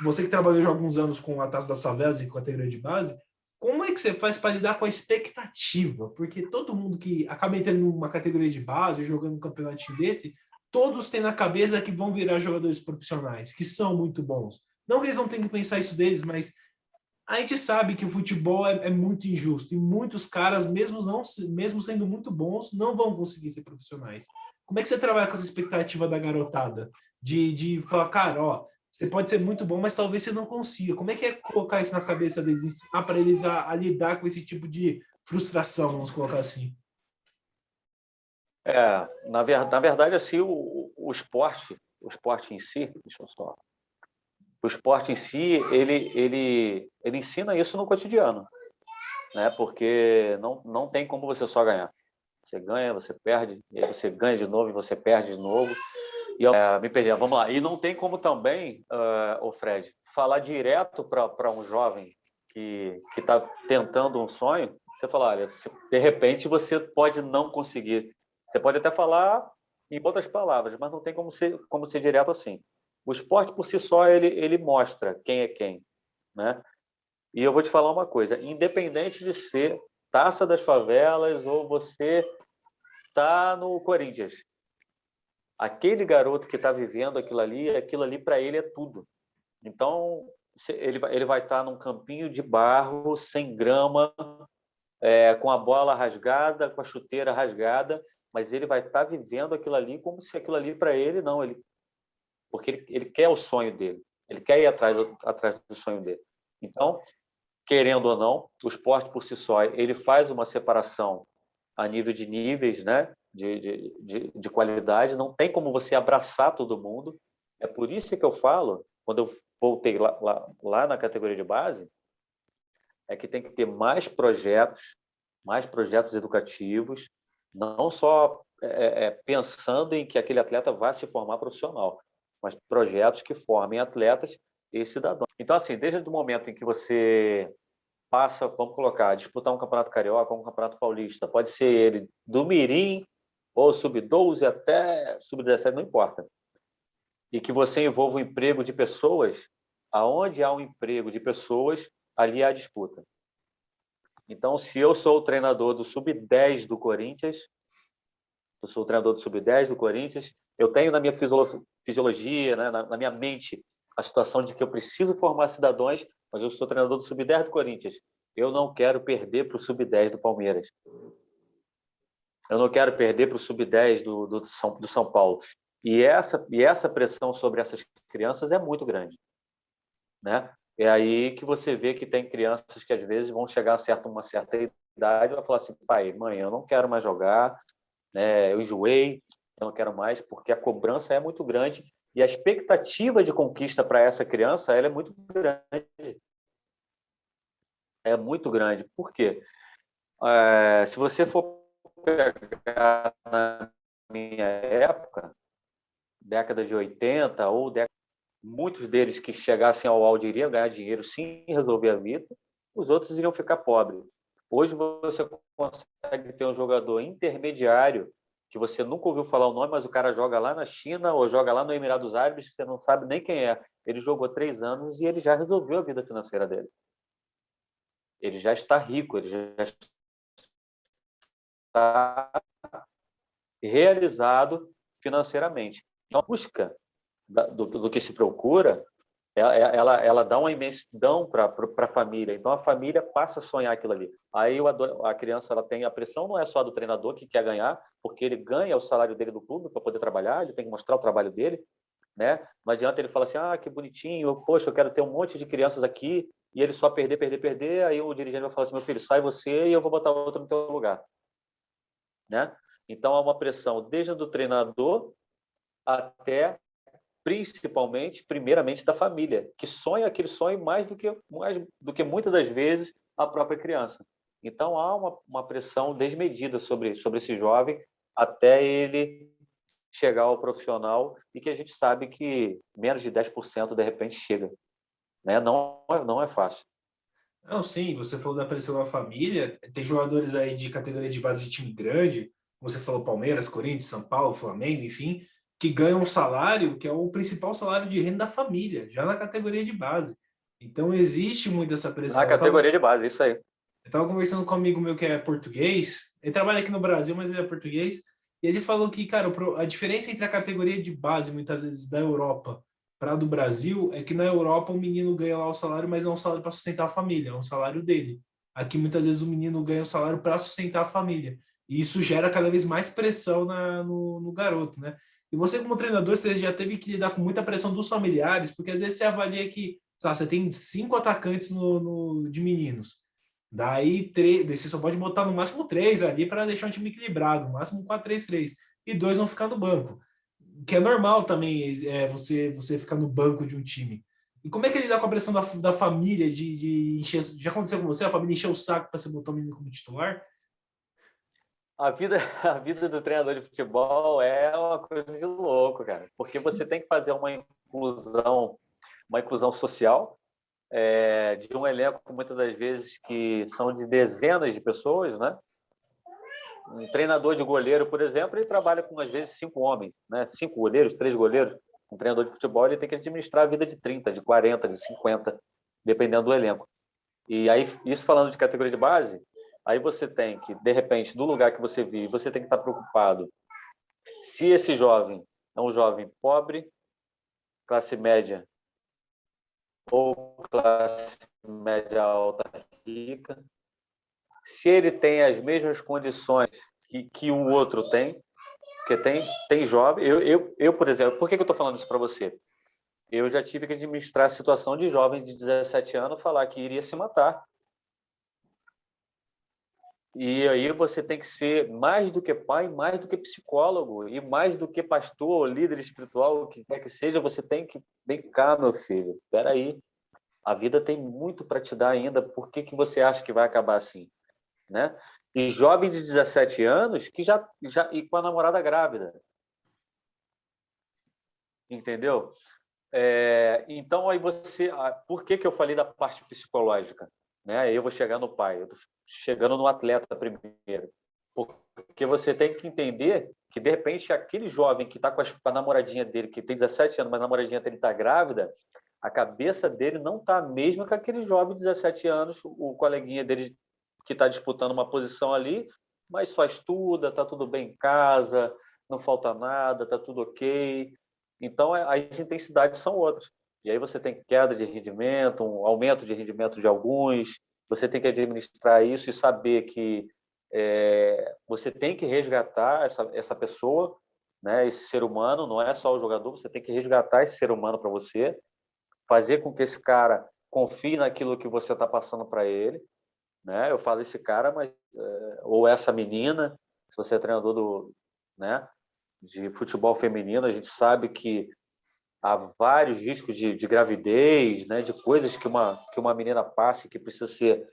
você que trabalhou já há alguns anos com a Taça das Favelas e com a categoria de base, como é que você faz para lidar com a expectativa? Porque todo mundo que acaba entrando numa categoria de base, jogando um campeonato desse, todos têm na cabeça que vão virar jogadores profissionais, que são muito bons. Não que eles não tenham que pensar isso deles, mas a gente sabe que o futebol é muito injusto e muitos caras, mesmo sendo muito bons, não vão conseguir ser profissionais. Como é que você trabalha com essa expectativa da garotada? De falar, cara, ó, você pode ser muito bom, mas talvez você não consiga. Como é que é colocar isso na cabeça deles, ensinar para eles a lidar com esse tipo de frustração, vamos colocar assim? Na verdade, assim, o esporte em si, deixa eu só, o esporte em si, ele ensina isso no cotidiano, né? Porque não tem como você só ganhar. Você ganha, você perde, e aí você ganha de novo e você perde de novo. E me perdi, vamos lá. E não tem como também, o Fred, falar direto para um jovem que está tentando um sonho, você falar, olha, de repente você pode não conseguir. Você pode até falar em outras palavras, mas não tem como ser direto assim. O esporte por si só, ele mostra quem é quem, né? E eu vou te falar uma coisa, independente de ser Taça das Favelas ou você tá no Corinthians, aquele garoto que está vivendo aquilo ali para ele é tudo. Então, ele vai estar num campinho de barro, sem grama, com a bola rasgada, com a chuteira rasgada, mas ele vai estar vivendo aquilo ali como se aquilo ali para ele não, porque ele quer o sonho dele, ele quer ir atrás do sonho dele. Então, querendo ou não, o esporte por si só, ele faz uma separação a nível de níveis, né, de qualidade, não tem como você abraçar todo mundo. É por isso que eu falo, quando eu voltei lá na categoria de base, é que tem que ter mais projetos educativos, não só pensando em que aquele atleta vai se formar profissional, mas projetos que formem atletas e cidadãos. Então, assim, desde o momento em que você passa, vamos colocar, disputar um campeonato carioca, um campeonato paulista, pode ser ele do mirim ou sub-12 até sub-17, não importa. E que você envolva o emprego de pessoas, aonde há um emprego de pessoas, ali há disputa. Então, se eu sou o treinador do sub-10 do Corinthians, eu sou o treinador do sub-10 do Corinthians, eu tenho na minha fisiologia, né, na minha mente, a situação de que eu preciso formar cidadãos, mas eu sou treinador do sub-10 do Corinthians. Eu não quero perder para o sub-10 do Palmeiras. Eu não quero perder para o sub-10 do São Paulo. E essa pressão sobre essas crianças é muito grande, né? É aí que você vê que tem crianças que às vezes vão chegar a uma certa idade e vão falar assim, pai, mãe, eu não quero mais jogar, né? Eu enjoei, eu não quero mais, porque a cobrança é muito grande e a expectativa de conquista para essa criança ela é muito grande. É muito grande. Por quê? Se você for pegar na minha época, década de 80 ou muitos deles que chegassem ao auge iriam ganhar dinheiro sim, resolver a vida, os outros iriam ficar pobres. Hoje você consegue ter um jogador intermediário que você nunca ouviu falar o nome, mas o cara joga lá na China ou joga lá no Emirados Árabes, que você não sabe nem quem é. Ele jogou 3 anos e ele já resolveu a vida financeira dele. Ele já está rico, ele já está realizado financeiramente. Então, a busca do que se procura, ela dá uma imensidão para a família. Então, a família passa a sonhar aquilo ali. Aí a criança ela tem a pressão, não é só do treinador que quer ganhar, porque ele ganha o salário dele do clube para poder trabalhar, ele tem que mostrar o trabalho dele, né? Não adianta ele falar assim, que bonitinho, poxa, eu quero ter um monte de crianças aqui, e ele só perder, perder, perder, aí o dirigente vai falar assim, meu filho, sai você e eu vou botar outro no teu lugar, né? Então, há uma pressão desde o treinador até, principalmente, primeiramente, da família, que sonha aquele sonho mais do que muitas das vezes a própria criança. Então, há uma pressão desmedida sobre esse jovem até ele chegar ao profissional e que a gente sabe que menos de 10% de repente chega, né? Não é fácil. Não, sim, você falou da pressão da família, tem jogadores aí de categoria de base de time grande, como você falou Palmeiras, Corinthians, São Paulo, Flamengo, enfim, que ganham um salário que é o principal salário de renda da família, já na categoria de base. Então existe muito essa Na pressão. categoria de base, isso aí. Eu tava conversando com um amigo meu que é português, ele trabalha aqui no Brasil, mas ele é português, e ele falou que, cara, a diferença entre a categoria de base, muitas vezes, da Europa para a do Brasil, é que na Europa o menino ganha lá o salário, mas não é um salário para sustentar a família, é um salário dele. Aqui, muitas vezes, o menino ganha o salário para sustentar a família. E isso gera cada vez mais pressão no garoto, né? E você, como treinador, você já teve que lidar com muita pressão dos familiares, porque às vezes você avalia que, sei lá, você tem 5 atacantes de meninos. Daí, você só pode botar no máximo três ali para deixar um time equilibrado, no máximo 4-3-3. E dois vão ficar no banco. Que é normal também você ficar no banco de um time. E como é que ele dá com a pressão da família de encher. Já aconteceu com você? A família encheu o saco para você botar o menino como titular? A vida, a vida do treinador de futebol é uma coisa de louco, cara, porque você tem que fazer uma inclusão social, de um elenco, muitas das vezes, que são de dezenas de pessoas, né? Um treinador de goleiro, por exemplo, ele trabalha com, às vezes, 5 homens, né? 5 goleiros, 3 goleiros. Um treinador de futebol, ele tem que administrar a vida de 30, de 40, de 50, dependendo do elenco. E aí, isso falando de categoria de base, aí você tem que, de repente, do lugar que você vive, você tem que estar preocupado se esse jovem é um jovem pobre, classe média ou classe média alta rica, se ele tem as mesmas condições que o outro tem, porque tem jovem. Eu, por exemplo, por que eu estou falando isso para você? Eu já tive que administrar a situação de jovem de 17 anos falar que iria se matar. E aí você tem que ser mais do que pai, mais do que psicólogo, e mais do que pastor, líder espiritual, o que quer que seja, você tem que... Vem cá, meu filho, espera aí. A vida tem muito para te dar ainda. Por que você acha que vai acabar assim? Né? E jovem de 17 anos que já e com a namorada grávida. Entendeu? Então, aí por que eu falei da parte psicológica? Né? Eu vou chegar no pai, eu estou chegando no atleta primeiro. Porque você tem que entender que, de repente, aquele jovem que está com a namoradinha dele, que tem 17 anos, mas a namoradinha dele está grávida, a cabeça dele não está a mesma que aquele jovem de 17 anos, o coleguinha dele que está disputando uma posição ali, mas só estuda, está tudo bem em casa, não falta nada, está tudo ok. Então, as intensidades são outras. E aí você tem queda de rendimento, um aumento de rendimento de alguns, você tem que administrar isso e saber que você tem que resgatar essa pessoa, né, esse ser humano, não é só o jogador, você tem que resgatar esse ser humano para você, fazer com que esse cara confie naquilo que você está passando para ele, né? Eu falo esse cara, mas ou essa menina, se você é treinador né, de futebol feminino, a gente sabe que há vários riscos de gravidez, né, de coisas que uma menina passa que precisa ser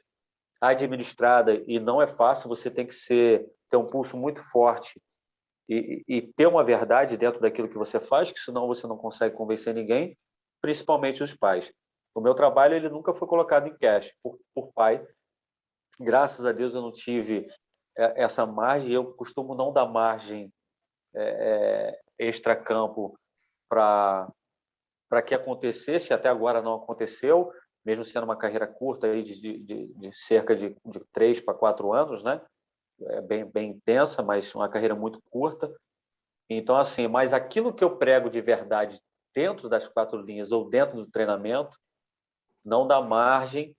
administrada e não é fácil. Você tem que ter um pulso muito forte e ter uma verdade dentro daquilo que você faz, que senão você não consegue convencer ninguém, principalmente os pais. O meu trabalho ele nunca foi colocado em cash por pai. Graças a Deus eu não tive essa margem. Eu costumo não dar margem extra-campo para que acontecesse. Até agora não aconteceu, mesmo sendo uma carreira curta aí de cerca de 3 para 4 anos, né? Bem intensa, mas uma carreira muito curta. Então, assim, mas aquilo que eu prego de verdade dentro das 4 linhas ou dentro do treinamento não dá margem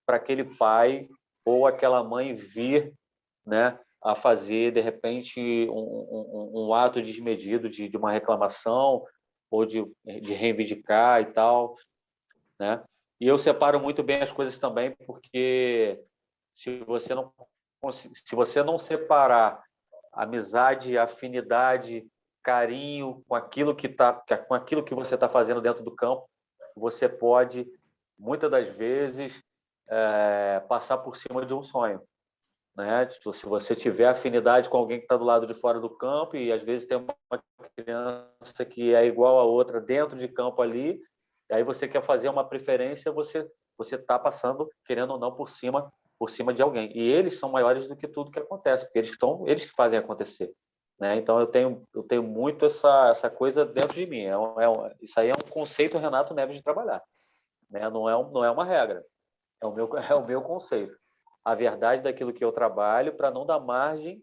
para aquele pai ou aquela mãe vir, né, a fazer, de repente, um ato desmedido de uma reclamação ou de reivindicar e tal, né? E eu separo muito bem as coisas também, porque se você não separar amizade, afinidade, carinho com aquilo que você está fazendo dentro do campo, você pode muitas das vezes passar por cima de um sonho, né? Tipo, se você tiver afinidade com alguém que está do lado de fora do campo e às vezes tem uma criança que é igual a outra dentro de campo ali, e aí você quer fazer uma preferência, você está passando, querendo ou não, por cima de alguém. E eles são maiores do que tudo que acontece, porque eles que fazem acontecer, né? Então eu tenho muito essa coisa dentro de mim. Isso aí é um conceito Renato Neves de trabalhar, né? Não é uma regra, é o meu conceito. A verdade daquilo que eu trabalho para não dar margem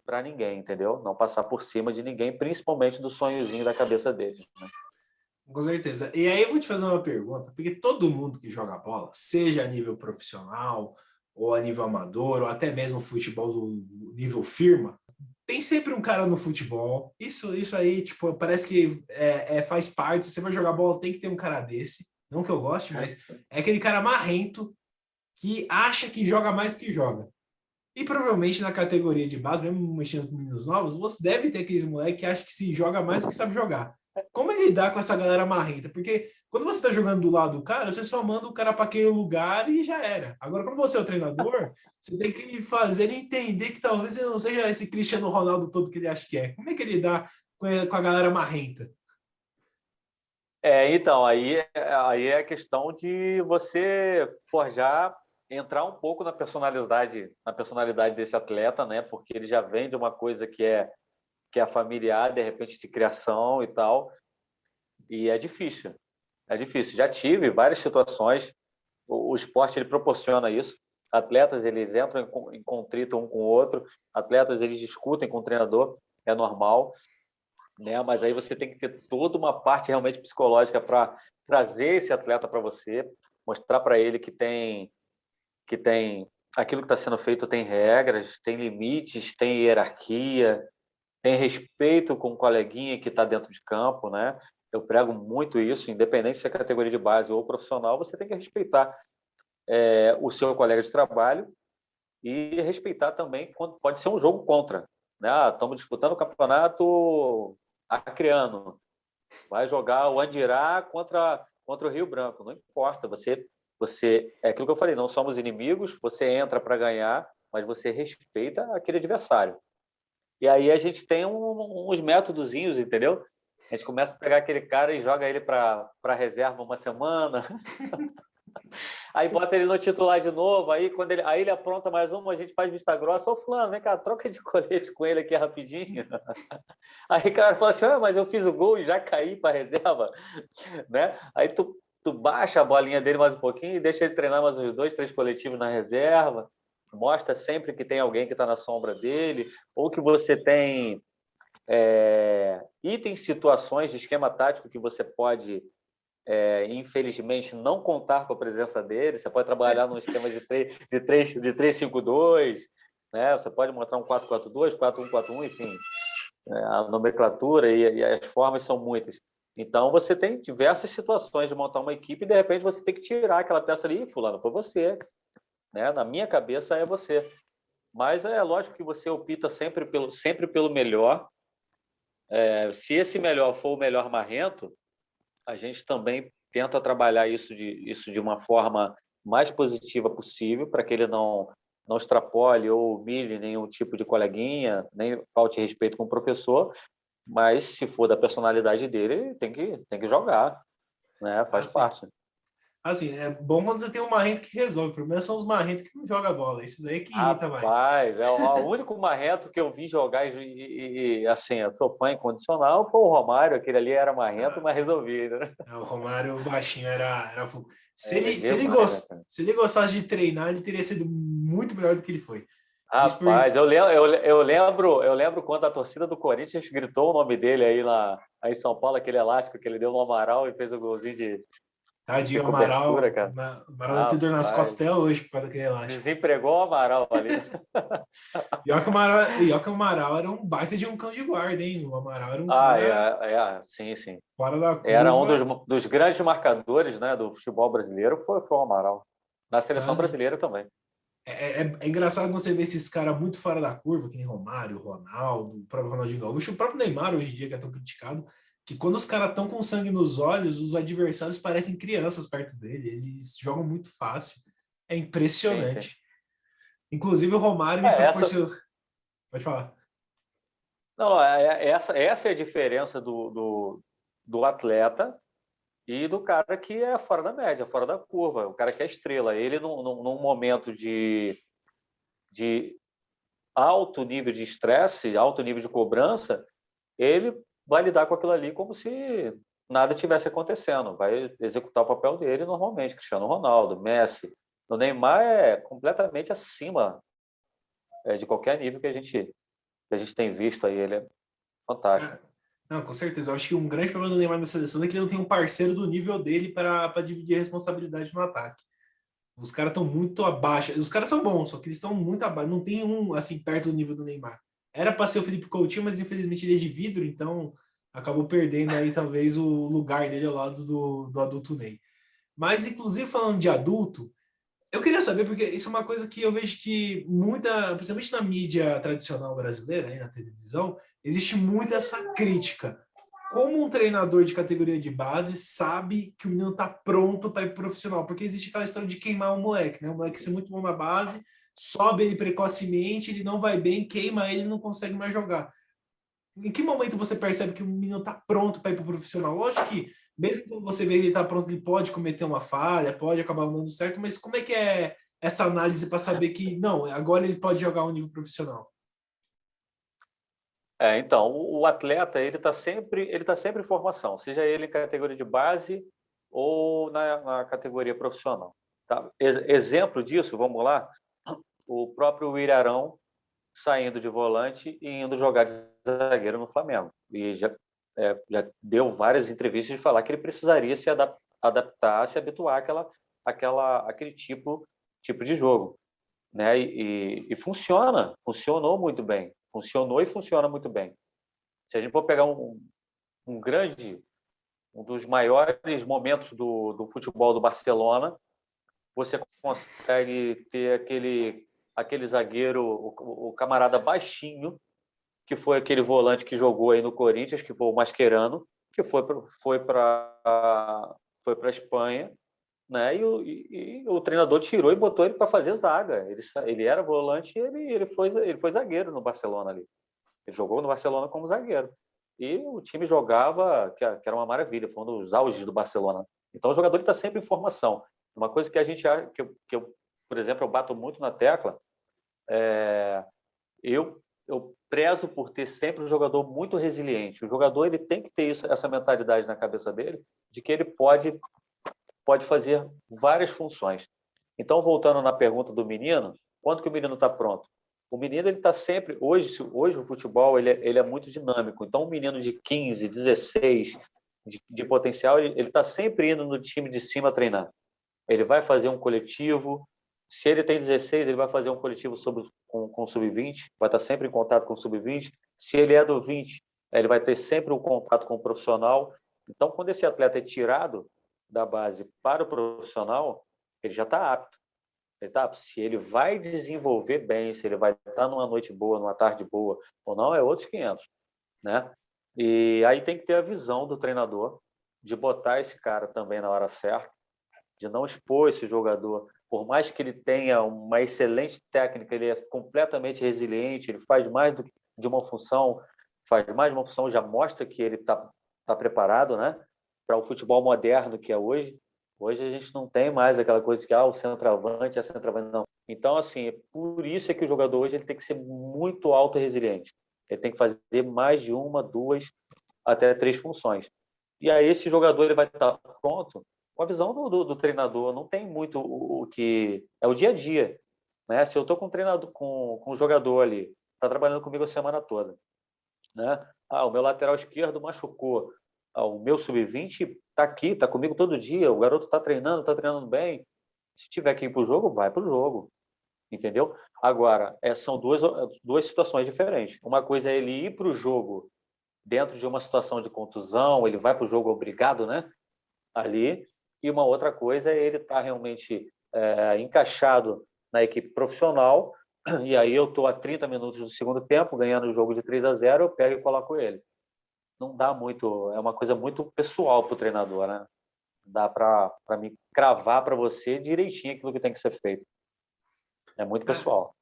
para ninguém, entendeu? Não passar por cima de ninguém, principalmente do sonhozinho da cabeça deles, né? Com certeza. E aí eu vou te fazer uma pergunta, porque todo mundo que joga bola, seja a nível profissional, ou a nível amador, ou até mesmo futebol do nível firma, tem sempre um cara no futebol. Isso aí, tipo, parece que faz parte. Você vai jogar bola, tem que ter um cara desse. Não que eu goste, mas é aquele cara marrento que acha que joga mais do que joga. E provavelmente na categoria de base, mesmo mexendo com meninos novos, você deve ter aqueles moleques que acham que se joga mais do que sabe jogar. Como é lidar com essa galera marrenta? Porque quando você está jogando do lado do cara, você só manda o cara para aquele lugar e já era. Agora, quando você é o treinador, você tem que fazer ele entender que talvez ele não seja esse Cristiano Ronaldo todo que ele acha que é. Como é que ele lidar com a galera marrenta? Então, aí é a questão de você forjar, entrar um pouco na personalidade desse atleta, né? Porque ele já vem de uma coisa que é familiar, de repente de criação e tal, e é difícil. É difícil. Já tive várias situações. O esporte ele proporciona isso. Atletas eles entram em contrito um com o outro. Atletas eles discutem com o treinador. É normal, né? Mas aí você tem que ter toda uma parte realmente psicológica para trazer esse atleta para você, mostrar para ele que tem aquilo que está sendo feito tem regras, tem limites, tem hierarquia, tem respeito com o coleguinha que está dentro de campo, né? Eu prego muito isso, independente se é categoria de base ou profissional, você tem que respeitar o seu colega de trabalho e respeitar também quando pode ser um jogo contra, né? Estamos disputando o campeonato acreano, vai jogar o Andirá contra o Rio Branco, não importa, você é aquilo que eu falei, não somos inimigos, você entra para ganhar, mas você respeita aquele adversário. E aí a gente tem uns métodozinhos, entendeu? A gente começa a pegar aquele cara e joga ele para reserva uma semana. Aí bota ele no titular de novo. Aí ele apronta mais uma, a gente faz vista grossa. Ô, fulano, vem cá, troca de colete com ele aqui rapidinho. Aí o cara fala assim, mas eu fiz o gol e já caí para reserva. Né? Aí tu baixa a bolinha dele mais um pouquinho e deixa ele treinar mais uns 2, 3 coletivos na reserva. Mostra sempre que tem alguém que está na sombra dele, ou que você tem itens, situações de esquema tático que você pode, infelizmente, não contar com a presença dele. Você pode trabalhar num esquema de 3-5-2, né? Você pode montar um 4-4-2, 4-1-4-1, enfim. A nomenclatura e as formas são muitas. Então, você tem diversas situações de montar uma equipe e, de repente, você tem que tirar aquela peça ali. Fulano, foi você. Né? Na minha cabeça, é você. Mas é lógico que você opta sempre pelo melhor. Se esse melhor for o melhor marrento, a gente também tenta trabalhar isso de uma forma mais positiva possível, para que ele não extrapole ou humilhe nenhum tipo de coleguinha, nem falte respeito com o professor, mas se for da personalidade dele, tem que jogar, né? Faz parte. Assim, é bom quando você tem um marrento que resolve. O problema são os marrentos que não jogam bola. Esses aí que irrita mais. Rapaz, é o único marrento que eu vi jogar assim, eu sou fã incondicional, foi o Romário. Aquele ali era marrento, mas resolvido, né? O Romário baixinho era. Demais, né? Se ele gostasse de treinar, ele teria sido muito melhor do que ele foi. Rapaz, eu lembro quando a torcida do Corinthians gritou o nome dele aí em São Paulo, aquele elástico que ele deu no Amaral e fez o golzinho Tadinho, sem o cobertura, Amaral. cara. O Amaral deve ter dor nas costas Rapaz, até hoje por causa daquele elástico. desempregou o Amaral ali, né? Pior que o Amaral era um baita de um cão de guarda, hein? O Amaral era um Ah, cara sim, sim. fora da Era um curva. dos grandes marcadores, né, do futebol brasileiro, foi o Amaral. Na seleção Né? brasileira também. É engraçado quando você vê esses caras muito fora da curva, que nem Romário, Ronaldo, o próprio Ronaldinho Gaúcho, o próprio Neymar hoje em dia, que é tão criticado, que quando os caras estão com sangue nos olhos, os adversários parecem crianças perto dele. Eles jogam muito fácil. É Sim, sim. impressionante. Inclusive, o Romário me Essa, proporcionou. Pode falar. não, essa é a diferença do atleta e do cara que é fora da média, fora da curva, o cara que é estrela. Ele, num momento de alto nível de estresse, alto nível de cobrança, ele vai lidar com aquilo ali como se nada tivesse acontecendo, vai executar o papel dele normalmente. Cristiano Ronaldo, Messi, o Neymar é completamente acima de qualquer nível que a gente tem visto aí, ele é fantástico. Cara, não, com certeza. Eu acho que um grande problema do Neymar na seleção é que ele não tem um parceiro do nível dele para dividir a responsabilidade no ataque. Os caras estão muito abaixo. Os caras são bons, só que eles estão muito abaixo. Não tem um assim perto do nível do Neymar. Era para ser o Felipe Coutinho, mas infelizmente ele é de vidro, então acabou perdendo aí talvez o lugar dele ao lado do adulto Ney. Mas inclusive falando de adulto, eu queria saber porque isso é uma coisa que eu vejo que muita, principalmente na mídia tradicional brasileira, aí na televisão, existe muito essa crítica. Como um treinador de categoria de base sabe que o menino está pronto para ir pro profissional? Porque existe aquela história de queimar o moleque, né? O moleque ser muito bom na base, sobe ele precocemente, ele não vai bem, queima ele, não consegue mais jogar. Em que momento você percebe que o menino está pronto para ir para o profissional? Lógico que, mesmo quando você vê que ele está pronto, ele pode cometer uma falha, pode acabar não dando certo, mas como é que é essa análise para saber que, não, agora ele pode jogar um nível profissional? Então, o atleta ele tá sempre em formação, seja ele em categoria de base ou na categoria profissional. Tá? Exemplo disso, vamos lá, o próprio Ilharão saindo de volante e indo jogar de zagueiro no Flamengo. E já deu várias entrevistas de falar que ele precisaria se adaptar, se habituar àquele tipo de jogo, né? E funcionou muito bem, funcionou e funciona muito bem. Se a gente for pegar um dos maiores momentos do futebol do Barcelona, você consegue ter aquele zagueiro, o camarada baixinho, que foi aquele volante que jogou aí no Corinthians, que foi o Mascherano, que foi para a Espanha, né? E o treinador tirou e botou ele para fazer zaga. Ele era volante e ele foi zagueiro no Barcelona ali. Ele jogou no Barcelona como zagueiro. E o time jogava, que era uma maravilha, foi um dos auges do Barcelona. Então o jogador está sempre em formação. Uma coisa que a gente que eu, por exemplo, eu bato muito na tecla, eu prezo por ter sempre um jogador muito resiliente. O jogador ele tem que ter essa mentalidade na cabeça dele, de que ele pode fazer várias funções. Então, voltando na pergunta do menino, quando que o menino está pronto? O menino ele está sempre hoje o futebol ele é muito dinâmico. Então, um menino de 15, 16 de potencial, ele está sempre indo no time de cima treinar. Ele vai fazer um coletivo. Se ele tem 16, ele vai fazer um coletivo com o sub-20, vai estar sempre em contato com o sub-20. Se ele é do 20, ele vai ter sempre um contato com o profissional. Então, quando esse atleta é tirado da base para o profissional, ele já está apto. Se ele vai desenvolver bem, se ele vai estar numa noite boa, numa tarde boa ou não, é outros 500, né? E aí tem que ter a visão do treinador de botar esse cara também na hora certa, de não expor esse jogador. Por mais que ele tenha uma excelente técnica, ele é completamente resiliente, ele faz mais de uma função, já mostra que ele tá preparado, né, para o futebol moderno que é hoje. Hoje a gente não tem mais aquela coisa que o centroavante é centroavante, não. Então, assim, por isso é que o jogador hoje ele tem que ser muito resiliente. Ele tem que fazer mais de uma, duas, até três funções. E aí esse jogador ele vai estar pronto com a visão do treinador. Não tem muito o que é o dia a dia, né? Se eu estou com um treinador, com um jogador ali, está trabalhando comigo a semana toda, né? O meu lateral esquerdo machucou. O meu sub-20 está aqui, está comigo todo dia, o garoto está treinando bem. Se tiver que ir para o jogo, vai para o jogo, entendeu? Agora, são duas situações diferentes. Uma coisa é ele ir para o jogo dentro de uma situação de contusão, ele vai para o jogo obrigado, né? Ali. E uma outra coisa é ele estar realmente encaixado na equipe profissional, e aí eu estou a 30 minutos do segundo tempo, ganhando o jogo de 3-0, eu pego e coloco ele. Não dá muito, é uma coisa muito pessoal para o treinador, né? Dá para me cravar para você direitinho aquilo que tem que ser feito. É muito pessoal.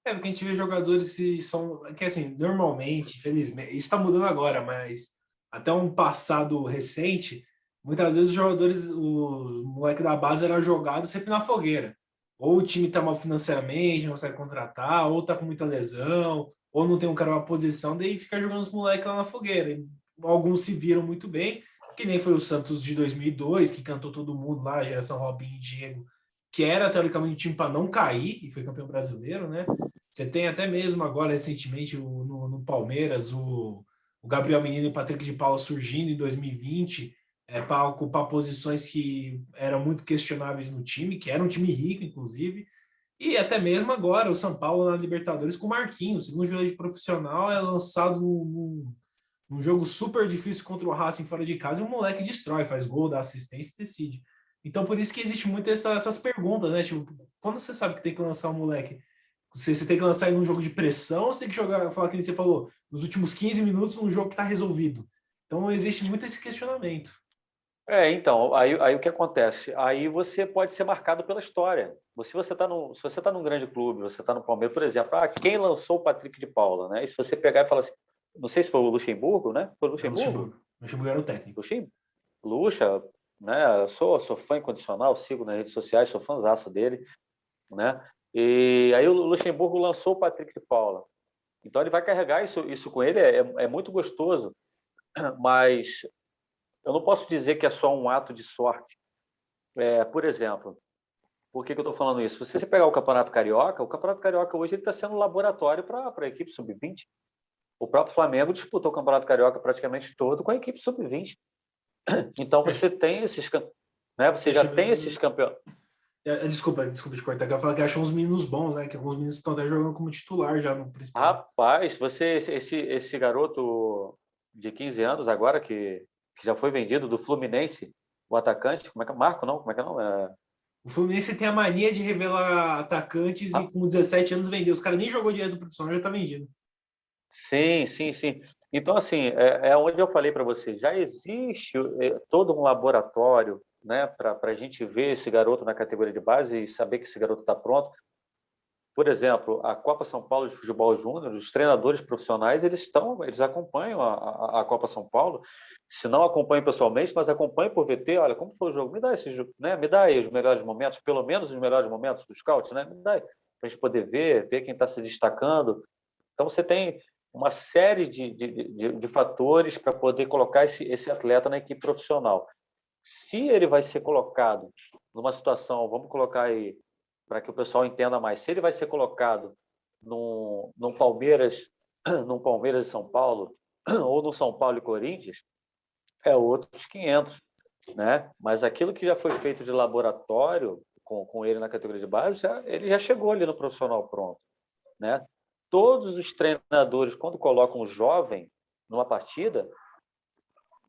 Porque a gente vê jogadores que são. Que assim, normalmente, infelizmente, isso está mudando agora, mas até um passado recente, muitas vezes os jogadores, os moleques da base eram jogados sempre na fogueira. Ou o time está mal financeiramente, não consegue contratar, ou está com muita lesão, ou não tem um cara na posição, daí fica jogando os moleques lá na fogueira. E alguns se viram muito bem, que nem foi o Santos de 2002, que cantou todo mundo lá, a geração Robinho e Diego, que era teoricamente um time para não cair, e foi campeão brasileiro, né? Você tem até mesmo agora, recentemente, no Palmeiras, o Gabriel Menino e o Patrick de Paula surgindo em 2020 para ocupar posições que eram muito questionáveis no time, que era um time rico, inclusive. E até mesmo agora, o São Paulo na Libertadores com o Marquinhos, segundo jogador de profissional, é lançado num jogo super difícil contra o Racing fora de casa e o moleque destrói, faz gol, dá assistência e decide. Então, por isso que existe muito essas perguntas, né? Tipo, quando você sabe que tem que lançar um moleque, você tem que lançar ele num jogo de pressão, ou você tem que jogar, falar que você falou, nos últimos 15 minutos, num jogo que está resolvido. Então, existe muito esse questionamento. Então, aí o que acontece? Aí você pode ser marcado pela história. Se você está num grande clube, você está no Palmeiras, por exemplo, quem lançou o Patrick de Paula, né? E se você pegar e falar assim, não sei se foi o Luxemburgo, né? Foi o É o Luxemburgo? Luxemburgo. O Luxemburgo era o técnico. Luxa, né? Eu sou fã incondicional, sigo nas redes sociais, sou fãzaço dele, né? E aí o Luxemburgo lançou o Patrick de Paula. Então ele vai carregar isso com ele, é muito gostoso, mas eu não posso dizer que é só um ato de sorte. Por exemplo, por que eu estou falando isso? Se você pegar o Campeonato Carioca hoje está sendo um laboratório para a equipe sub-20. O próprio Flamengo disputou o Campeonato Carioca praticamente todo com a equipe sub-20. Então você tem esses, né? Você já tem esses campeões. Desculpa te cortar, que eu falo que achou uns meninos bons, né? Que alguns meninos estão até jogando como titular já no principal. Rapaz, esse garoto de 15 anos agora que já foi vendido do Fluminense, o atacante, como é que é? Marco, não? Como é que é, não? O Fluminense tem a mania de revelar atacantes e com 17 anos vender. Os caras nem jogou direto do profissional, já tá vendido. Sim, sim, sim. Então, assim, onde eu falei para você, já existe todo um laboratório, né, para a gente ver esse garoto na categoria de base e saber que esse garoto está pronto. Por exemplo, a Copa São Paulo de Futebol Júnior, os treinadores profissionais, eles acompanham a Copa São Paulo, se não acompanham pessoalmente, mas acompanham por VT, olha, como foi o jogo, me dá né, me dá aí os melhores momentos, pelo menos os melhores momentos do scout, né, me dá aí, para a gente poder ver quem está se destacando. Então, você tem uma série de fatores para poder colocar esse atleta na equipe profissional. Se ele vai ser colocado numa situação, vamos colocar aí, para que o pessoal entenda mais, se ele vai ser colocado num Palmeiras, num Palmeiras e São Paulo, ou no São Paulo e Corinthians, é outros 500, né? Mas aquilo que já foi feito de laboratório com ele na categoria de base, ele já chegou ali no profissional pronto, né? Todos os treinadores, quando colocam um jovem numa partida,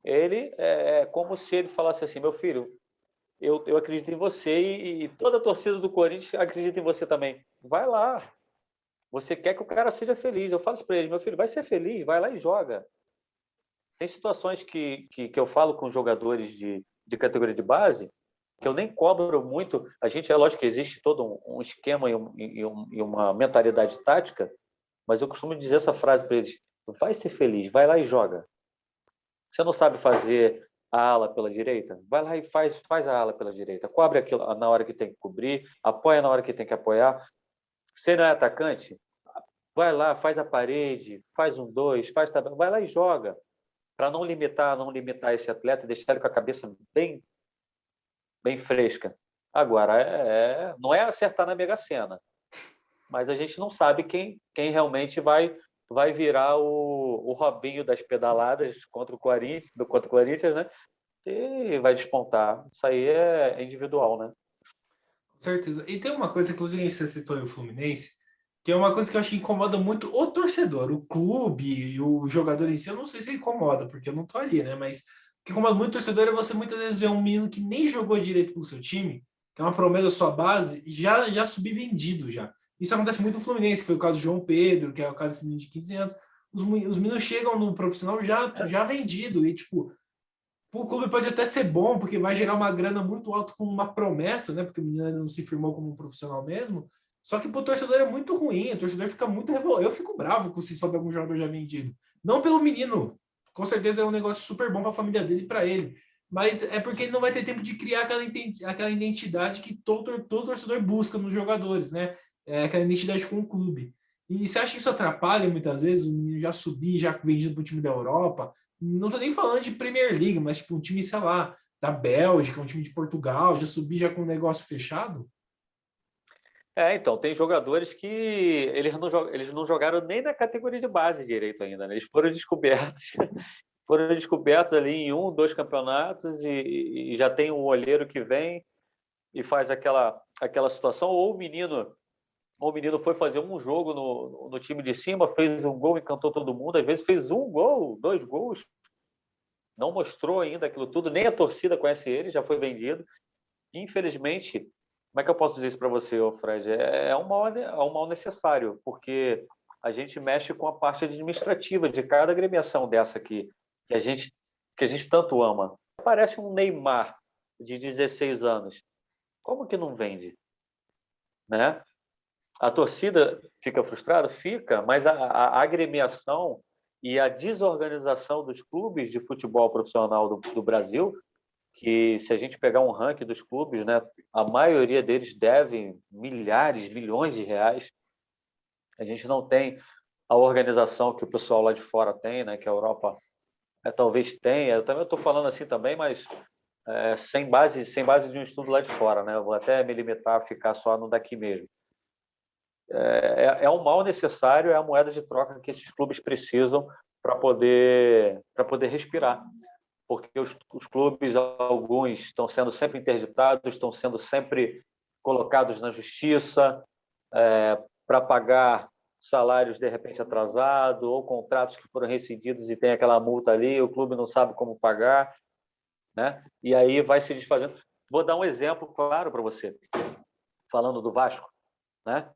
ele é como se ele falasse assim, meu filho, eu acredito em você e toda a torcida do Corinthians acredita em você também. Vai lá. Você quer que o cara seja feliz. Eu falo isso para ele, meu filho, vai ser feliz, vai lá e joga. Tem situações que eu falo com jogadores de categoria de base que eu nem cobro muito. A gente, é lógico que existe todo um esquema e uma mentalidade tática, mas eu costumo dizer essa frase para eles, vai ser feliz, vai lá e joga. Você não sabe fazer a ala pela direita? Vai lá e faz a ala pela direita. Cobre aquilo na hora que tem que cobrir, apoia na hora que tem que apoiar. Você não é atacante? Vai lá, faz a parede, faz um dois, vai lá e joga. Para não limitar esse atleta, deixar ele com a cabeça bem fresca. Agora, não é acertar na Mega Sena, mas a gente não sabe quem realmente vai vai virar o Robinho das pedaladas contra o Corinthians, né? E vai despontar. Isso aí é individual, né? Com certeza. E tem uma coisa, inclusive, você citou aí o Fluminense, que é uma coisa que eu acho que incomoda muito o torcedor, o clube e o jogador em si. Eu não sei se incomoda, porque eu não tô ali, né? Mas o que incomoda muito o torcedor é você muitas vezes ver um menino que nem jogou direito pelo seu time, que é uma promessa da sua base, já subir vendido já. Isso acontece muito no Fluminense, que foi o caso do João Pedro, que é o caso desse menino de 15 anos. Os meninos chegam no profissional já vendido e, tipo, o clube pode até ser bom, porque vai gerar uma grana muito alta como uma promessa, né? Porque o menino ainda não se firmou como um profissional mesmo. Só que pro torcedor é muito ruim, o torcedor fica muito revoltado. Eu fico bravo se souber algum jogador já vendido. Não pelo menino. Com certeza é um negócio super bom para a família dele e para ele. Mas é porque ele não vai ter tempo de criar aquela identidade que todo torcedor busca nos jogadores, né? É aquela identidade com o clube. E você acha que isso atrapalha muitas vezes o menino já subir, já vendido para o time da Europa? Não tô nem falando de Premier League, mas tipo um time, sei lá, da Bélgica, um time de Portugal, já subir já com o negócio fechado? Então, tem jogadores que eles não jogaram nem na categoria de base direito ainda, né? Eles foram descobertos, foram descobertos ali em um, dois campeonatos e já tem um olheiro que vem e faz aquela situação, ou o menino foi fazer um jogo no time de cima, fez um gol, encantou todo mundo, às vezes fez um gol, dois gols, não mostrou ainda aquilo tudo, nem a torcida conhece ele, já foi vendido. Infelizmente, como é que eu posso dizer isso para você, Fred? É um mal necessário, porque a gente mexe com a parte administrativa de cada agremiação dessa aqui, que a gente, que a gente tanto ama. Parece um Neymar de 16 anos. Como que não vende? Né? A torcida fica frustrada? Fica, mas a agremiação e a desorganização dos clubes de futebol profissional do Brasil, que se a gente pegar um ranking dos clubes, né, a maioria deles devem milhares, milhões de reais. A gente não tem a organização que o pessoal lá de fora tem, né, que a Europa talvez tenha. Eu também estou falando assim também, mas sem base de um estudo lá de fora, né? Eu vou até me limitar a ficar só no daqui mesmo. É um mal necessário, é a moeda de troca que esses clubes precisam para poder respirar, porque os clubes, alguns estão sendo sempre interditados, estão sendo sempre colocados na justiça para pagar salários de repente atrasados ou contratos que foram rescindidos e tem aquela multa ali, o clube não sabe como pagar, né? E aí vai se desfazendo. Vou dar um exemplo claro para você, falando do Vasco, né?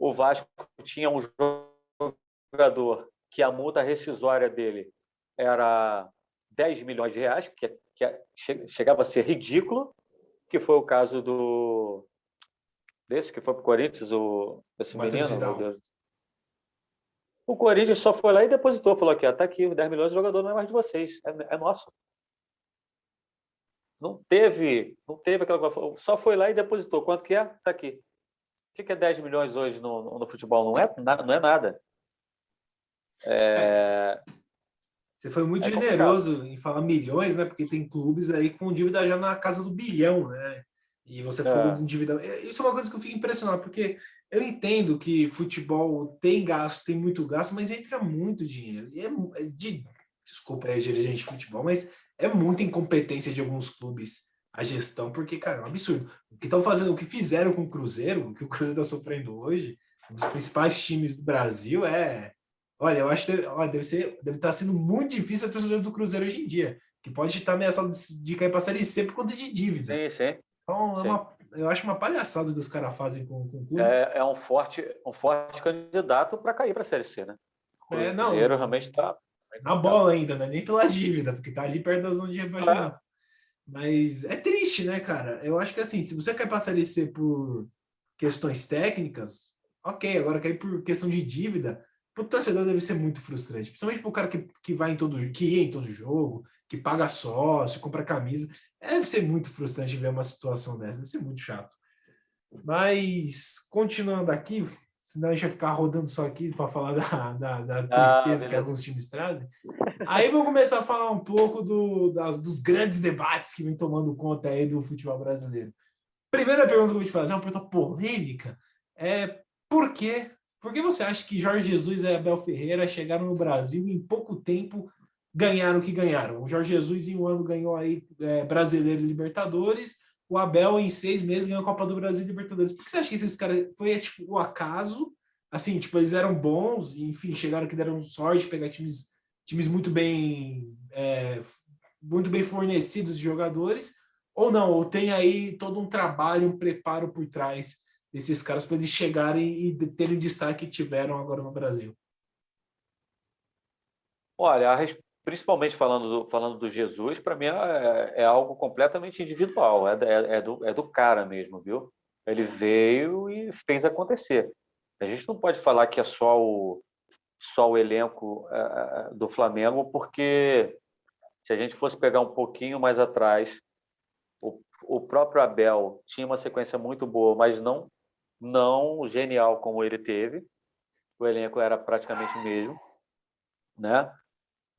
O Vasco tinha um jogador que a multa rescisória dele era 10 milhões de reais, que chegava a ser ridículo, que foi o caso desse que foi para o Corinthians, esse Matheus menino, meu Vidal. Deus. O Corinthians só foi lá e depositou, falou aqui, tá aqui, 10 milhões, o jogador não é mais de vocês, é nosso. Não teve aquela coisa, só foi lá e depositou. Quanto que é? Tá aqui. O que é 10 milhões hoje no futebol? Não é nada. Você foi muito É complicado. generoso em falar milhões, né? Porque tem clubes aí com dívida já na casa do bilhão, né? E você falou É, de dívida. Isso é uma coisa que eu fico impressionado, porque eu entendo que futebol tem gasto, tem muito gasto, mas entra muito dinheiro. E desculpa aí, dirigente de futebol, mas é muita incompetência de alguns clubes a gestão, porque, cara, é um absurdo. O que estão fazendo, o que fizeram com o Cruzeiro, o que o Cruzeiro está sofrendo hoje, um dos principais times do Brasil, olha, eu acho que deve estar sendo muito difícil a torcedor do Cruzeiro hoje em dia, que pode estar ameaçado de cair para a Série C por conta de dívida. sim, sim, Então, sim. eu acho uma palhaçada que os caras fazem com o clube. É um forte candidato para cair para a Série C, né? O Cruzeiro Não, realmente está bem na complicado. bola ainda, né? Nem pela dívida, porque tá ali perto da zona de rebaixamento. Mas é triste, né, cara? Eu acho que assim, se você quer para a Série C por questões técnicas, ok. Agora cair por questão de dívida, pro torcedor deve ser muito frustrante. Principalmente pro cara que vai que ia em todo jogo, que paga sócio, compra camisa. Deve ser muito frustrante ver uma situação dessa. Deve ser muito chato. Mas, continuando aqui, senão a gente vai ficar rodando só aqui para falar da tristeza que Beleza. alguns times trazem. Aí vou começar a falar um pouco dos grandes debates que vem tomando conta aí do futebol brasileiro. Primeira pergunta que eu vou te fazer é uma pergunta polêmica. Por que Por que você acha que Jorge Jesus e Abel Ferreira chegaram no Brasil e em pouco tempo ganharam o que ganharam? O Jorge Jesus em um ano ganhou aí Brasileiro e Libertadores, o Abel em 6 meses ganhou a Copa do Brasil e Libertadores. Por que você acha que esses caras foi tipo o acaso? Assim, tipo, eles eram bons, enfim, chegaram que deram sorte de pegar times muito bem fornecidos de jogadores, ou não, ou tem aí todo um trabalho, um preparo por trás desses caras para eles chegarem e terem o destaque que tiveram agora no Brasil. Olha, principalmente falando do Jesus, para mim é algo completamente individual, é do cara mesmo, viu? Ele veio e fez acontecer. A gente não pode falar que é só o elenco do Flamengo, porque se a gente fosse pegar um pouquinho mais atrás, o próprio Abel tinha uma sequência muito boa, mas não genial como ele teve. O elenco era praticamente o mesmo, né?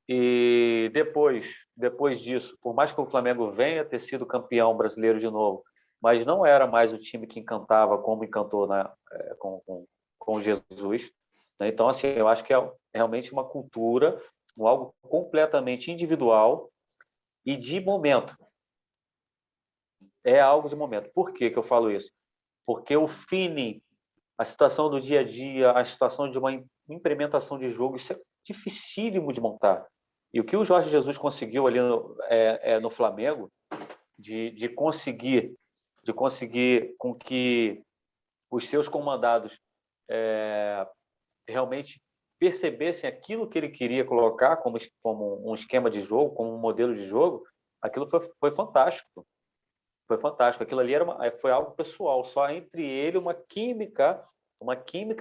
E depois disso, por mais que o Flamengo venha ter sido campeão brasileiro de novo, mas não era mais o time que encantava como encantou, né, com o Jesus, né? Então, assim, eu acho que é realmente uma cultura, algo completamente individual e de momento. É algo de momento. Por que eu falo isso? Porque o feeling, a situação do dia a dia, a situação de uma implementação de jogo, isso é dificílimo de montar. E o que o Jorge Jesus conseguiu ali no Flamengo, de conseguir com que os seus comandados realmente percebessem aquilo que ele queria colocar como um esquema de jogo, como um modelo de jogo, aquilo foi fantástico. Foi fantástico. Aquilo ali foi algo pessoal, só entre ele uma química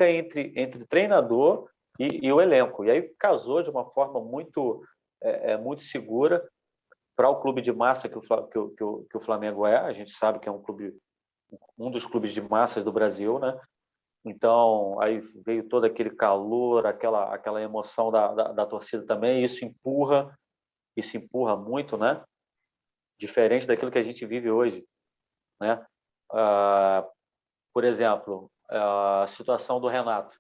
entre treinador e o elenco. E aí casou de uma forma muito segura para o clube de massa que o Flamengo é. A gente sabe que é um dos clubes de massas do Brasil, né? Então, aí veio todo aquele calor, aquela emoção da torcida também, e isso empurra muito, né? Diferente daquilo que a gente vive hoje, né? Por exemplo, a situação do Renato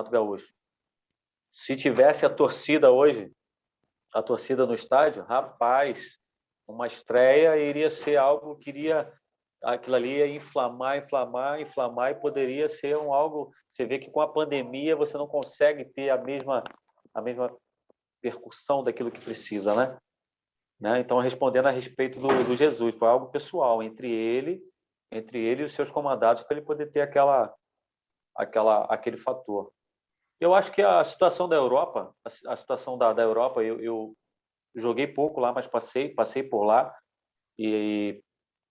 Gaúcho. Se tivesse a torcida hoje, a torcida no estádio, rapaz, uma estreia iria ser algo que aquilo ali ia inflamar e poderia ser algo. Você vê que com a pandemia você não consegue ter a mesma percussão daquilo que precisa, né? Então, respondendo a respeito do Jesus, foi algo pessoal entre ele e os seus comandados para ele poder ter aquele fator. Eu acho que a situação da Europa, a situação da Europa, eu joguei pouco lá, mas passei por lá e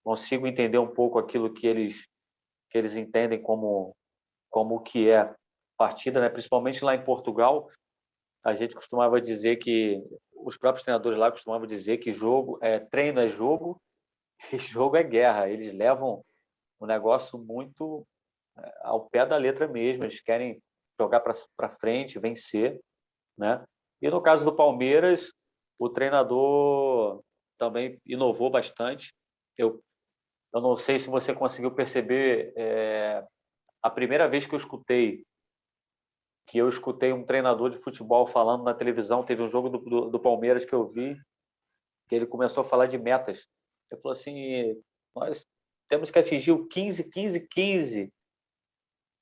consigo entender um pouco aquilo que eles entendem como o que é partida, né? Principalmente lá em Portugal, a gente costumava dizer que os próprios treinadores lá costumavam dizer que treino é jogo e jogo é guerra. Eles levam o negócio muito ao pé da letra mesmo. Eles querem jogar para frente, vencer, né? E no caso do Palmeiras, o treinador também inovou bastante. Eu não sei se você conseguiu perceber a primeira vez que eu escutei um treinador de futebol falando na televisão. Teve um jogo do Palmeiras que eu vi, que ele começou a falar de metas. Ele falou assim: nós temos que atingir o 15, 15, 15.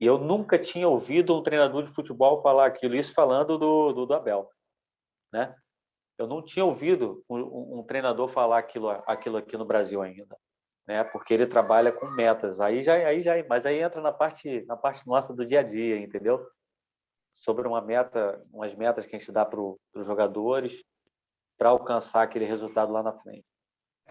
E eu nunca tinha ouvido um treinador de futebol falar aquilo, isso falando do Abel, né? Eu não tinha ouvido um treinador falar aquilo aqui no Brasil ainda, né? Porque ele trabalha com metas. Mas aí entra na parte nossa do dia a dia, entendeu? Sobre umas metas que a gente dá para os jogadores para alcançar aquele resultado lá na frente.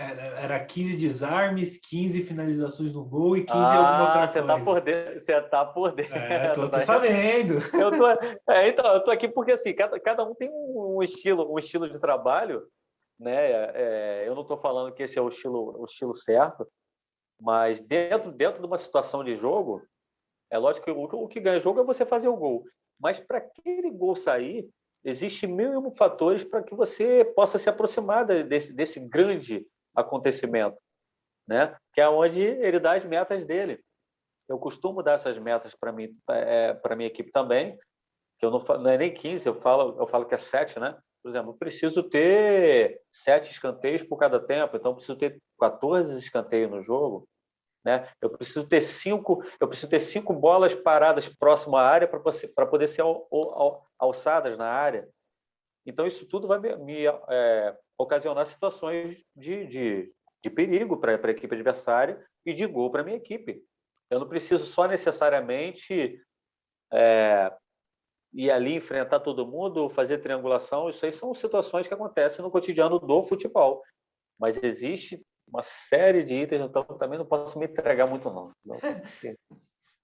Era 15 desarmes, 15 finalizações no gol e 15 alguma outra Você coisa. Você tá por dentro. Tô sabendo. Então, eu tô aqui porque assim, cada um tem um estilo de trabalho, né? Eu não estou falando que esse é o estilo certo, mas dentro de uma situação de jogo, é lógico que o que ganha jogo é você fazer o gol. Mas para aquele gol sair, existem mil e um fatores para que você possa se aproximar desse grande acontecimento, né? Que é onde ele dá as metas dele. eu costumo dar essas metas para mim, para minha equipe também, que eu não é nem 15, eu falo que é 7, né? Por exemplo, eu preciso ter 7 escanteios por cada tempo, então eu preciso ter 14 escanteios no jogo, né? Eu preciso ter 5 bolas paradas próximo à área para poder ser alçadas na área. Então, isso tudo vai me ocasionar situações de perigo para a equipe adversária e de gol para a minha equipe. Eu não preciso só necessariamente ir ali enfrentar todo mundo, fazer triangulação. Isso aí são situações que acontecem no cotidiano do futebol. Mas existe uma série de itens, então também não posso me entregar muito, não.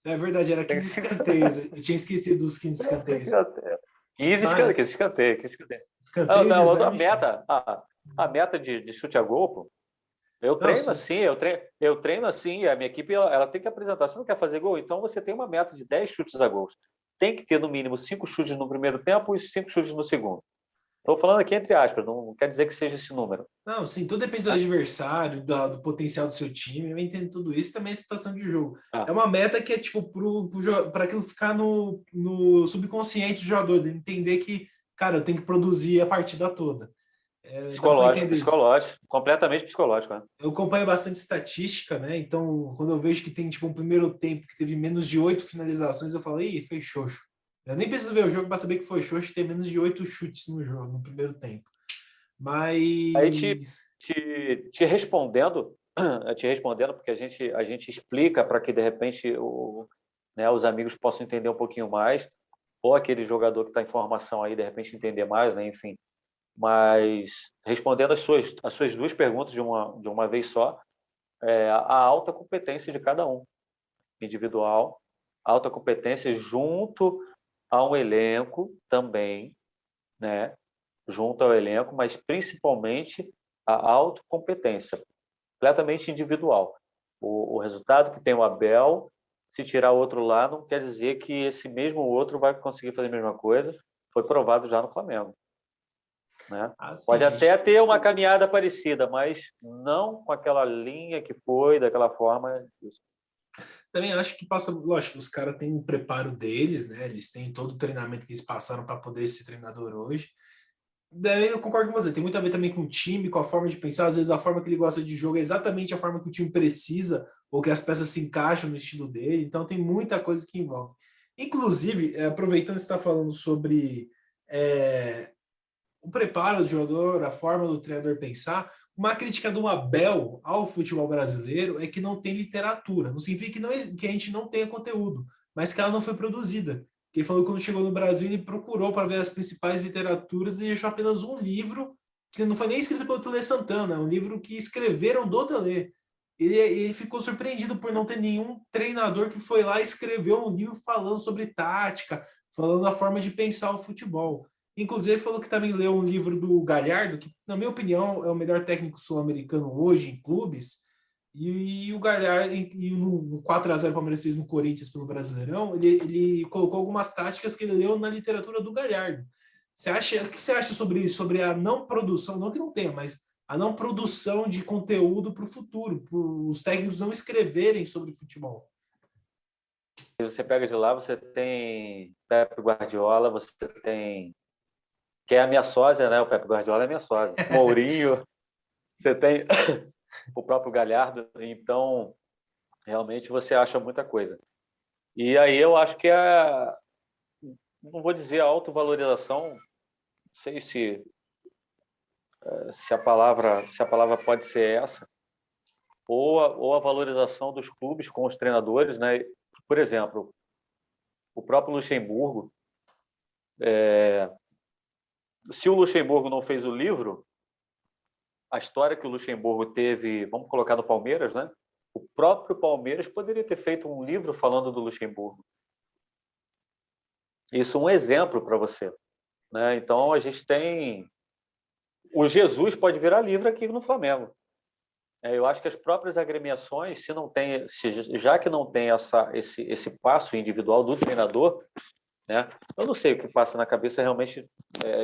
É verdade, era 15 escanteios. Eu tinha esquecido dos 15 escanteios. 15 escanteios. Escanteio, A desarme. a meta de chute a gol, pô, eu treino assim, eu treino assim, a minha equipe ela tem que apresentar. Você não quer fazer gol? Então você tem uma meta de 10 chutes a gols. Tem que ter no mínimo 5 chutes no primeiro tempo e 5 chutes no segundo. Estou falando aqui entre aspas, não quer dizer que seja esse número. Não, sim, tudo depende do adversário, do potencial do seu time. Eu entendo tudo isso, também é situação de jogo. É uma meta que é tipo para aquilo ficar no subconsciente do jogador, de entender que, cara, eu tenho que produzir a partida toda. Dá para entender isso. Psicológico, completamente psicológico. Né? Eu acompanho bastante estatística, né? Então, quando eu vejo que tem tipo um primeiro tempo que teve menos de 8 finalizações, eu falo, ih, foi xoxo. Eu nem preciso ver o jogo para saber que foi xoxo ter menos de 8 chutes no jogo, no primeiro tempo. Aí Mas te respondendo, porque a gente explica para que de repente os amigos possam entender um pouquinho mais, ou aquele jogador que está em formação aí de repente entender mais, né? Enfim. Mas respondendo as suas duas perguntas de uma vez só, a alta competência de cada um, individual, alta competência junto a um elenco também, né? Junto ao elenco, mas principalmente a autocompetência, completamente individual. O resultado que tem o Abel, se tirar outro lá, não quer dizer que esse mesmo outro vai conseguir fazer a mesma coisa. Foi provado já no Flamengo. Né? assim, Pode até ter uma caminhada parecida, mas não com aquela linha que foi, daquela forma. Também acho que passa, lógico, os caras têm o preparo deles, né? Eles têm todo o treinamento que eles passaram para poder ser treinador hoje. Daí eu concordo com você, tem muito a ver também com o time, com a forma de pensar. Às vezes a forma que ele gosta de jogo é exatamente a forma que o time precisa, ou que as peças se encaixam no estilo dele. Então tem muita coisa que envolve. Inclusive, aproveitando que você está falando sobre o preparo do jogador, a forma do treinador pensar, uma crítica do Abel ao futebol brasileiro é que não tem literatura. Não significa que a gente não tenha conteúdo, mas que ela não foi produzida. Ele falou que quando chegou no Brasil, ele procurou para ver as principais literaturas e deixou apenas um livro, que não foi nem escrito pelo Tele Santana, é um livro que escreveram do Tele. Ele ficou surpreendido por não ter nenhum treinador que foi lá e escreveu um livro falando sobre tática, falando da forma de pensar o futebol. Inclusive, falou que também leu um livro do Galhardo, que, na minha opinião, é o melhor técnico sul-americano hoje em clubes. E o Galhardo, no 4-0 que o Palmeiras fez no Corinthians pelo Brasileirão, ele colocou algumas táticas que ele leu na literatura do Galhardo. O que você acha sobre isso? Sobre a não produção, não que não tenha, mas a não produção de conteúdo para o futuro, para os técnicos não escreverem sobre futebol? Você pega de lá, você tem Pepe Guardiola, você tem que é a minha sósia, né? O Pepe Guardiola é minha sósia. Mourinho, você tem o próprio Galhardo, então realmente você acha muita coisa. E aí eu acho que não vou dizer a autovalorização, não sei se a palavra pode ser essa, ou a valorização dos clubes com os treinadores, né? Por exemplo, o próprio Luxemburgo, se o Luxemburgo não fez o livro, a história que o Luxemburgo teve, vamos colocar no Palmeiras, né? O próprio Palmeiras poderia ter feito um livro falando do Luxemburgo. Isso é um exemplo para você. Né? Então, a gente tem... O Jesus pode virar livro aqui no Flamengo. Eu acho que as próprias agremiações, já que não tem esse passo individual do treinador, né? Eu não sei o que passa na cabeça realmente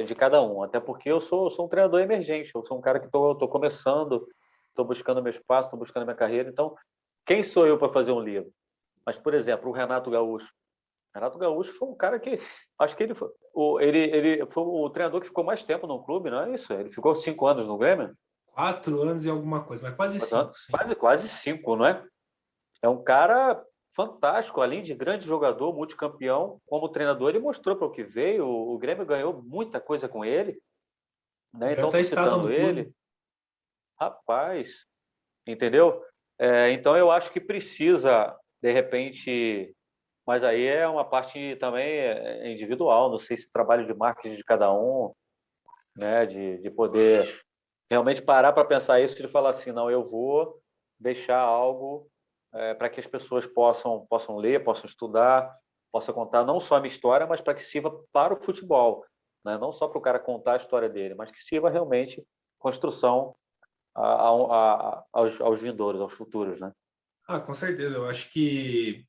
de cada um, até porque eu sou um treinador emergente, eu sou um cara que estou começando, estou buscando meu espaço, estou buscando minha carreira, então quem sou eu para fazer um livro? Mas, por exemplo, o Renato Gaúcho. Renato Gaúcho foi um cara que... Acho que ele foi o treinador que ficou mais tempo no clube, não é isso? Ele ficou 5 anos no Grêmio? 4 anos e alguma coisa, mas quase 5, sim. Quase 5, não é? É um cara fantástico, além de grande jogador, multicampeão. Como treinador, ele mostrou para o que veio. O Grêmio ganhou muita coisa com ele, né? Ganhou Então, até estou estátua citando no ele. clube. Rapaz, entendeu? Então, eu acho que precisa, de repente... Mas aí é uma parte também individual. Não sei se o trabalho de marketing de cada um, né? De poder realmente parar para pensar isso, de falar assim, não, eu vou deixar algo para que as pessoas possam ler, possam estudar, possam contar não só a minha história, mas para que sirva para o futebol, né? Não só para o cara contar a história dele, mas que sirva realmente construção aos vindouros, aos futuros, né? Ah, com certeza. Eu acho que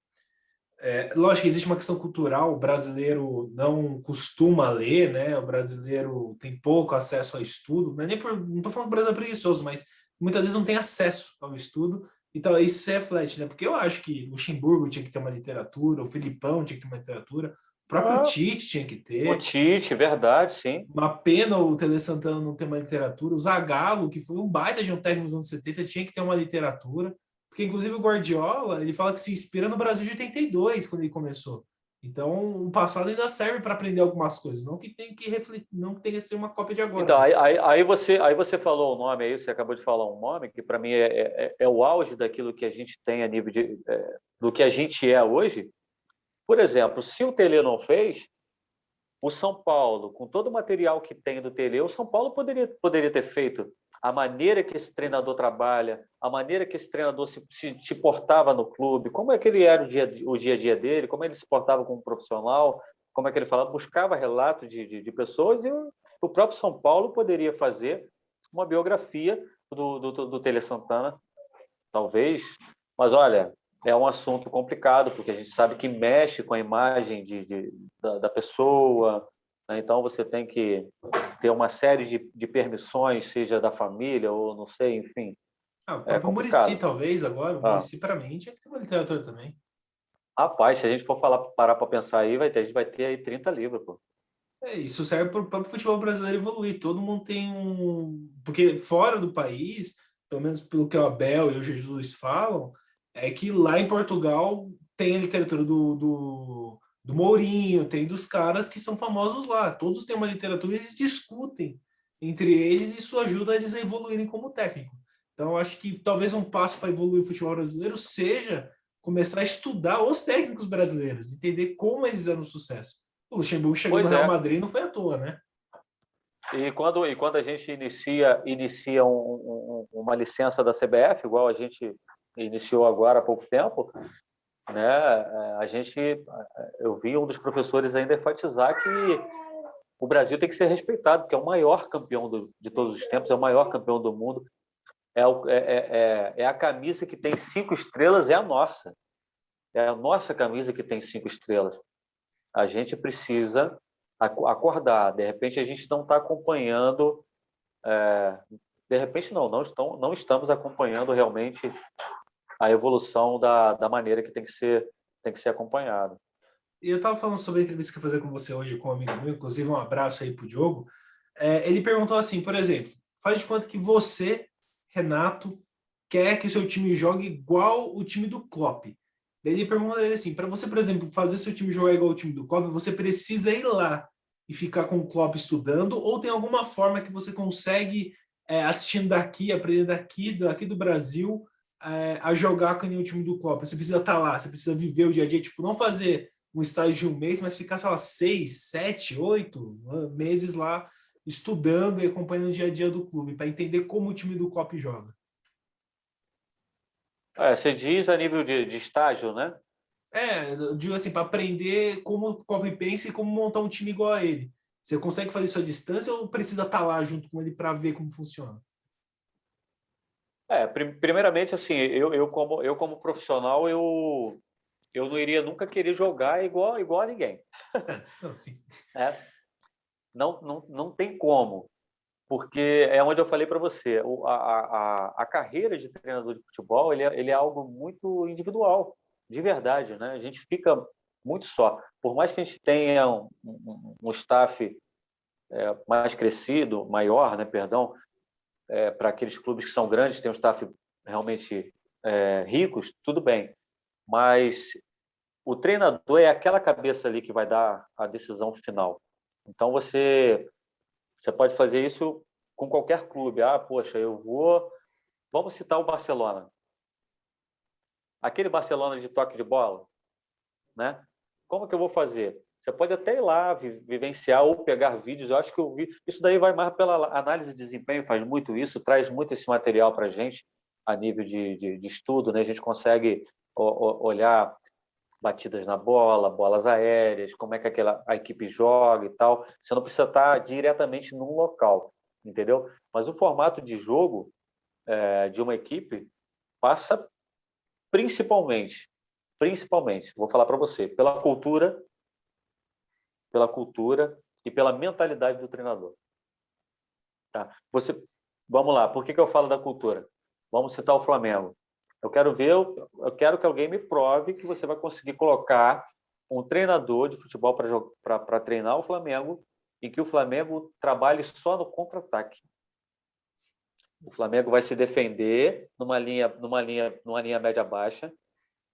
lógico que existe uma questão cultural, o brasileiro não costuma ler, né? O brasileiro tem pouco acesso a estudo, não é nem não estou falando que o brasileiro é preguiçoso, mas muitas vezes não tem acesso ao estudo, então isso se reflete, né? Porque eu acho que o Luxemburgo tinha que ter uma literatura, o Filipão tinha que ter uma literatura, o próprio Ah, Tite tinha que o ter. Tite, verdade, sim. Uma pena o Tele Santana não ter uma literatura. O Zagallo, que foi um baita de um técnico nos anos 70, tinha que ter uma literatura. Porque, inclusive, o Guardiola, ele fala que se inspira no Brasil de 82, quando ele começou. Então, o passado ainda serve para aprender algumas coisas, não que tem que refletir, não que tem que ser uma cópia de agora. Então, Mas... aí você falou o nome aí, você acabou de falar um nome que para mim é o auge daquilo que a gente tem a nível do que a gente é hoje. Por exemplo, se o Tele não fez, o São Paulo, com todo o material que tem do Tele, o São Paulo poderia ter feito a maneira que esse treinador trabalha, a maneira que esse treinador se portava no clube, como é que ele era o dia a dia dele, como ele se portava como profissional, como é que ele falava, buscava relatos de pessoas, e o próprio São Paulo poderia fazer uma biografia do Tele Santana, talvez. Mas, olha, é um assunto complicado, porque a gente sabe que mexe com a imagem da pessoa, né? Então, você tem que ter uma série de permissões, seja da família ou não sei, enfim, o é próprio Muricy, complicado. talvez, agora. O Ah, Muricy, para mim, tinha que ter uma literatura também. rapaz, se a gente for parar para pensar aí, a gente vai ter aí 30 livros, pô. Isso serve para o próprio futebol brasileiro evoluir. Todo mundo tem um. Porque fora do país, pelo menos pelo que o Abel e o Jesus falam, é que lá em Portugal tem a literatura do Mourinho, tem dos caras que são famosos lá. Todos têm uma literatura e eles discutem entre eles e isso ajuda eles a evoluírem como técnico. Então, eu acho que talvez um passo para evoluir o futebol brasileiro seja começar a estudar os técnicos brasileiros, entender como eles fizeram sucesso. O Luxemburgo chegou no Pois Real é. Madrid não foi à toa, né? E quando a gente inicia uma licença da CBF, igual a gente iniciou agora há pouco tempo, né? Eu vi um dos professores ainda enfatizar que o Brasil tem que ser respeitado, porque é o maior campeão de todos os tempos, é o maior campeão do mundo. É a camisa que tem 5 estrelas, é a nossa. É a nossa camisa que tem 5 estrelas. A gente precisa acordar. De repente, a gente não está acompanhando. De repente, não estamos acompanhando realmente a evolução da maneira que tem que ser acompanhado. E eu estava falando sobre a entrevista que eu ia fazer com você hoje com um amigo meu, inclusive um abraço aí pro Diogo. Ele perguntou assim, por exemplo, faz de conta que você, Renato, quer que o seu time jogue igual o time do Klopp. Daí ele pergunta assim, para você, por exemplo, fazer seu time jogar igual o time do Klopp, você precisa ir lá e ficar com o Klopp estudando, ou tem alguma forma que você consegue, assistindo daqui, aprendendo daqui do Brasil, a jogar com o time do Klopp? Você precisa estar lá, você precisa viver o dia a dia, tipo, não fazer um estágio de um mês, mas ficar, sei lá, 6, 7, 8 meses lá estudando e acompanhando o dia a dia do clube, para entender como o time do Klopp joga. Você diz a nível de estágio, né? Eu digo assim, para aprender como o Klopp pensa e como montar um time igual a ele. Você consegue fazer isso à distância ou precisa estar lá junto com ele para ver como funciona? Primeiramente, assim, eu como profissional, eu não iria nunca querer jogar igual a ninguém. Não, sim. Né? Não tem como, porque é onde eu falei para você, a carreira de treinador de futebol ele é algo muito individual. de verdade, né? A gente fica muito só. Por mais que a gente tenha um staff mais crescido, maior, né, perdão, para aqueles clubes que são grandes, tem um staff realmente ricos, tudo bem. Mas o treinador é aquela cabeça ali que vai dar a decisão final. Então, você pode fazer isso com qualquer clube. Ah, poxa, Vamos citar o Barcelona. Aquele Barcelona de toque de bola, né? Como que eu vou fazer? Você pode até ir lá, vivenciar ou pegar vídeos. Eu acho que isso daí vai mais pela análise de desempenho, faz muito isso, traz muito esse material para a gente a nível de estudo, né? A gente consegue olhar batidas na bola, bolas aéreas, como é que a equipe joga e tal. Você não precisa estar diretamente num local, entendeu? Mas o formato de jogo de uma equipe passa principalmente, vou falar para você, pela cultura e pela mentalidade do treinador. Tá? Vamos lá, por que eu falo da cultura? Vamos citar o Flamengo. Eu quero que alguém me prove que você vai conseguir colocar um treinador de futebol para treinar o Flamengo e que o Flamengo trabalhe só no contra-ataque. O Flamengo vai se defender numa linha média-baixa,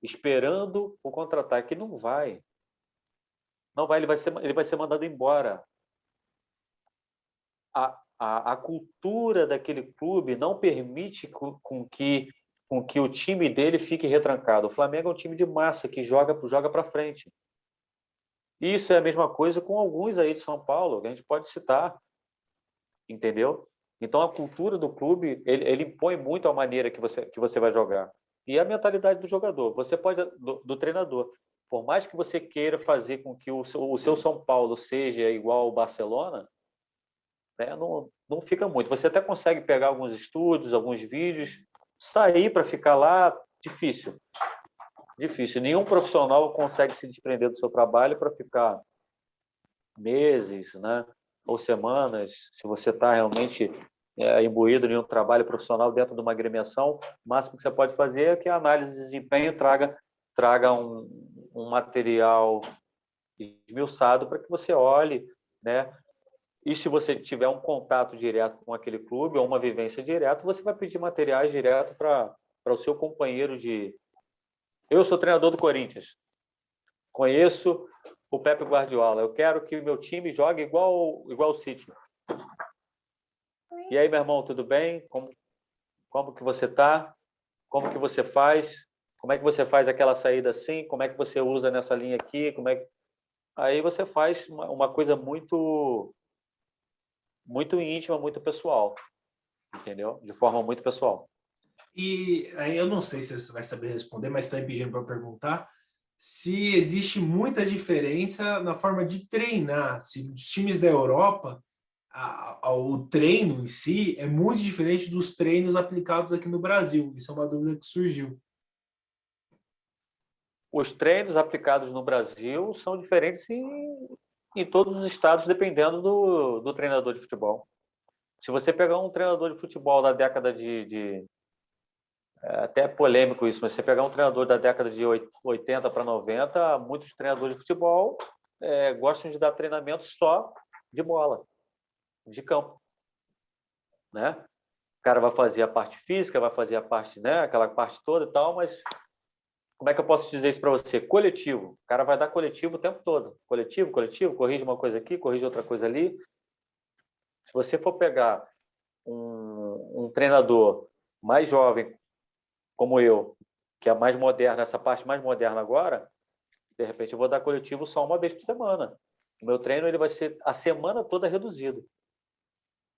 esperando o contra-ataque. Não vai. Não vai, ele vai ser mandado embora. A cultura daquele clube não permite com que o time dele fique retrancado. O Flamengo é um time de massa que joga para frente. Isso é a mesma coisa com alguns aí de São Paulo, que a gente pode citar, entendeu? Então, a cultura do clube, ele impõe muito a maneira que você vai jogar. E a mentalidade do jogador, do treinador. Por mais que você queira fazer com que o seu São Paulo seja igual ao Barcelona, né, não fica muito. Você até consegue pegar alguns estudos, alguns vídeos, sair para ficar lá, difícil. Difícil. Nenhum profissional consegue se desprender do seu trabalho para ficar meses, né, ou semanas, se você está realmente imbuído em um trabalho profissional dentro de uma agremiação. O máximo que você pode fazer é que a análise de desempenho traga um material esmiuçado para que você olhe, né? E se você tiver um contato direto com aquele clube ou uma vivência direta, você vai pedir materiais direto para o seu companheiro de... Eu sou treinador do Corinthians, conheço o Pepe Guardiola, eu quero que o meu time jogue igual o City. E aí, meu irmão, tudo bem? Como que você está? Como que você faz? Como é que você faz aquela saída assim? Como é que você usa nessa linha aqui? Aí você faz uma coisa muito, muito íntima, muito pessoal, entendeu? De forma muito pessoal. E aí eu não sei se você vai saber responder, mas está me pedindo para perguntar se existe muita diferença na forma de treinar. Se os times da Europa, o treino em si é muito diferente dos treinos aplicados aqui no Brasil. Isso é uma dúvida que surgiu. Os treinos aplicados no Brasil são diferentes em todos os estados, dependendo do treinador de futebol. Se você pegar um treinador de futebol da década até é polêmico isso, mas você pegar um treinador da década de 80 para 90, muitos treinadores de futebol gostam de dar treinamento só de bola, de campo, né? O cara vai fazer a parte física, vai fazer a parte, né, aquela parte toda e tal, mas como é que eu posso dizer isso para você? Coletivo. O cara vai dar coletivo o tempo todo. Coletivo, corrige uma coisa aqui, corrige outra coisa ali. Se você for pegar um treinador mais jovem, como eu, que é mais moderno, essa parte mais moderna agora, de repente eu vou dar coletivo só uma vez por semana. O meu treino ele vai ser a semana toda reduzido.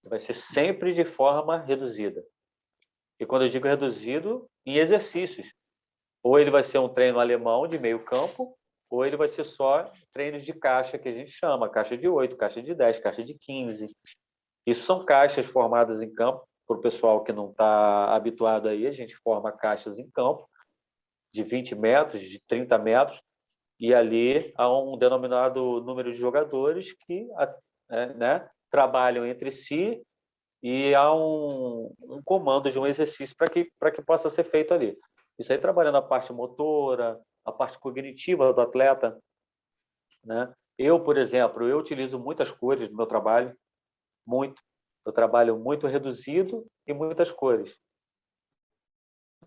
Vai ser sempre de forma reduzida. E quando eu digo reduzido, em exercícios. Ou ele vai ser um treino alemão de meio campo, ou ele vai ser só treinos de caixa, que a gente chama, caixa de 8, caixa de 10, caixa de 15. Isso são caixas formadas em campo. Para o pessoal que não está habituado aí, a gente forma caixas em campo de 20 metros, de 30 metros, e ali há um denominado número de jogadores que né, trabalham entre si e há um comando de um exercício para que possa ser feito ali. Isso aí trabalhando a parte motora, a parte cognitiva do atleta, né? Eu, por exemplo, eu utilizo muitas cores no meu trabalho, muito. Eu trabalho muito reduzido e muitas cores,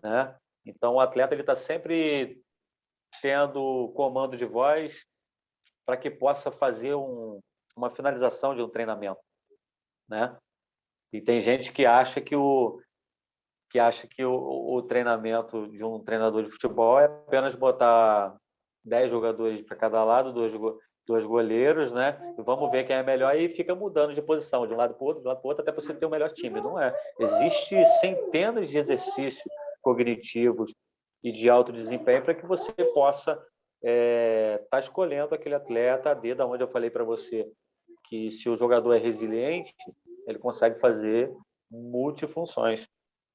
né? Então, o atleta ele está sempre tendo comando de voz para que possa fazer uma finalização de um treinamento, né? E tem gente que acha que o treinamento de um treinador de futebol é apenas botar 10 jogadores para cada lado, dois goleiros, né? E vamos ver quem é melhor e fica mudando de posição de um lado para o outro, de um lado para o outro, até para você ter o melhor time. Não é. Existem centenas de exercícios cognitivos e de alto desempenho para que você possa estar escolhendo aquele atleta a dedo, onde eu falei para você que se o jogador é resiliente, ele consegue fazer multifunções,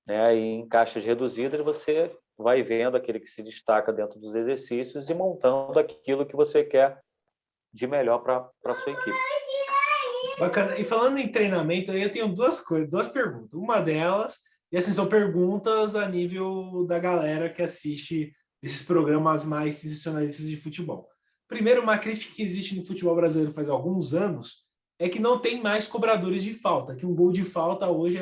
né? E em caixas reduzidas você vai vendo aquele que se destaca dentro dos exercícios e montando aquilo que você quer de melhor para a sua equipe. Bacana. E falando em treinamento, aí eu tenho duas perguntas. Uma delas, e assim, são perguntas a nível da galera que assiste esses programas mais sensacionalistas de futebol. Primeiro, uma crítica que existe no futebol brasileiro faz alguns anos é que não tem mais cobradores de falta, que um gol de falta hoje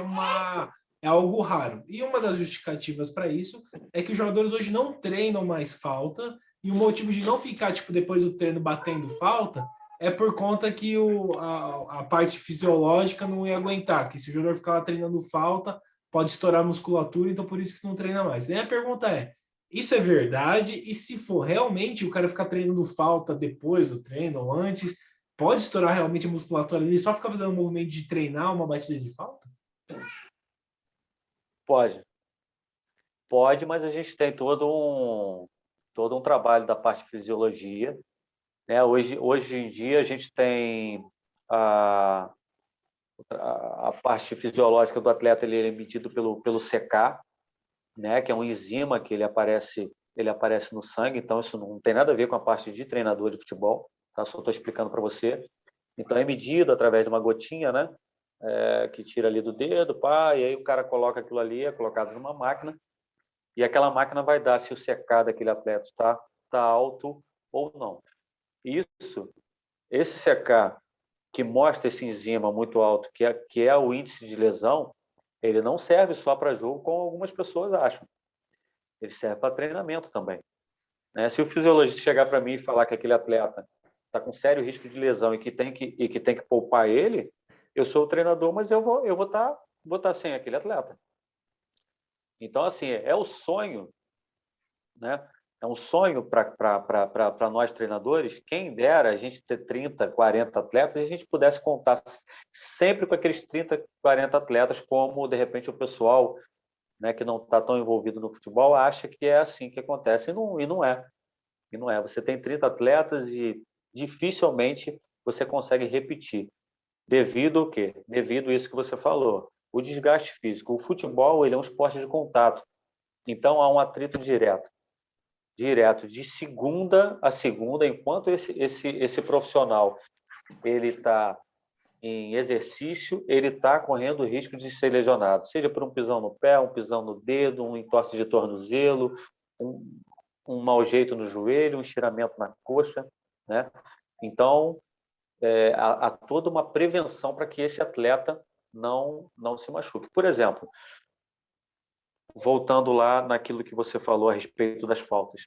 é algo raro. E uma das justificativas para isso é que os jogadores hoje não treinam mais falta, e o motivo de não ficar, tipo, depois do treino batendo falta é por conta que a parte fisiológica não ia aguentar, que se o jogador ficar lá treinando falta, pode estourar a musculatura, então por isso que não treina mais. E a pergunta é, isso é verdade? E se for realmente o cara ficar treinando falta depois do treino ou antes, pode estourar realmente a musculatura ali, só ficar fazendo um movimento de treinar uma batida de falta? Pode. Pode, mas a gente tem todo um trabalho da parte de fisiologia, né? Hoje em dia a gente tem a parte fisiológica do atleta, ele é medido pelo CK, né? Que é um enzima que ele aparece no sangue, então isso não tem nada a ver com a parte de treinador de futebol, tá? Só estou explicando para você. Então é medido através de uma gotinha, né? Que tira ali do dedo, pá, e aí o cara coloca aquilo ali, é colocado numa máquina, e aquela máquina vai dar se o CK daquele atleta está alto ou não. Esse CK que mostra esse enzima muito alto, que é o índice de lesão, ele não serve só para jogo, como algumas pessoas acham. Ele serve para treinamento também, né? Se o fisiologista chegar para mim e falar que aquele atleta está com sério risco de lesão e que tem que poupar ele, eu sou o treinador, mas eu vou estar sem aquele atleta. Então, assim, é o sonho, né? É um sonho para nós treinadores, quem dera a gente ter 30, 40 atletas e a gente pudesse contar sempre com aqueles 30, 40 atletas, como, de repente, o pessoal, né, que não está tão envolvido no futebol acha que é assim que acontece, e não é. E não é. Você tem 30 atletas e dificilmente você consegue repetir. Devido ao quê? Devido a isso que você falou, o desgaste físico. O futebol ele é um esporte de contato, então há um atrito direto de segunda a segunda, enquanto esse profissional ele está em exercício, ele está correndo o risco de ser lesionado, seja por um pisão no pé, um pisão no dedo, um entorse de tornozelo, um mau jeito no joelho, um estiramento na coxa, né? Então, há toda uma prevenção para que esse atleta não se machuque. Por exemplo, voltando lá naquilo que você falou a respeito das faltas.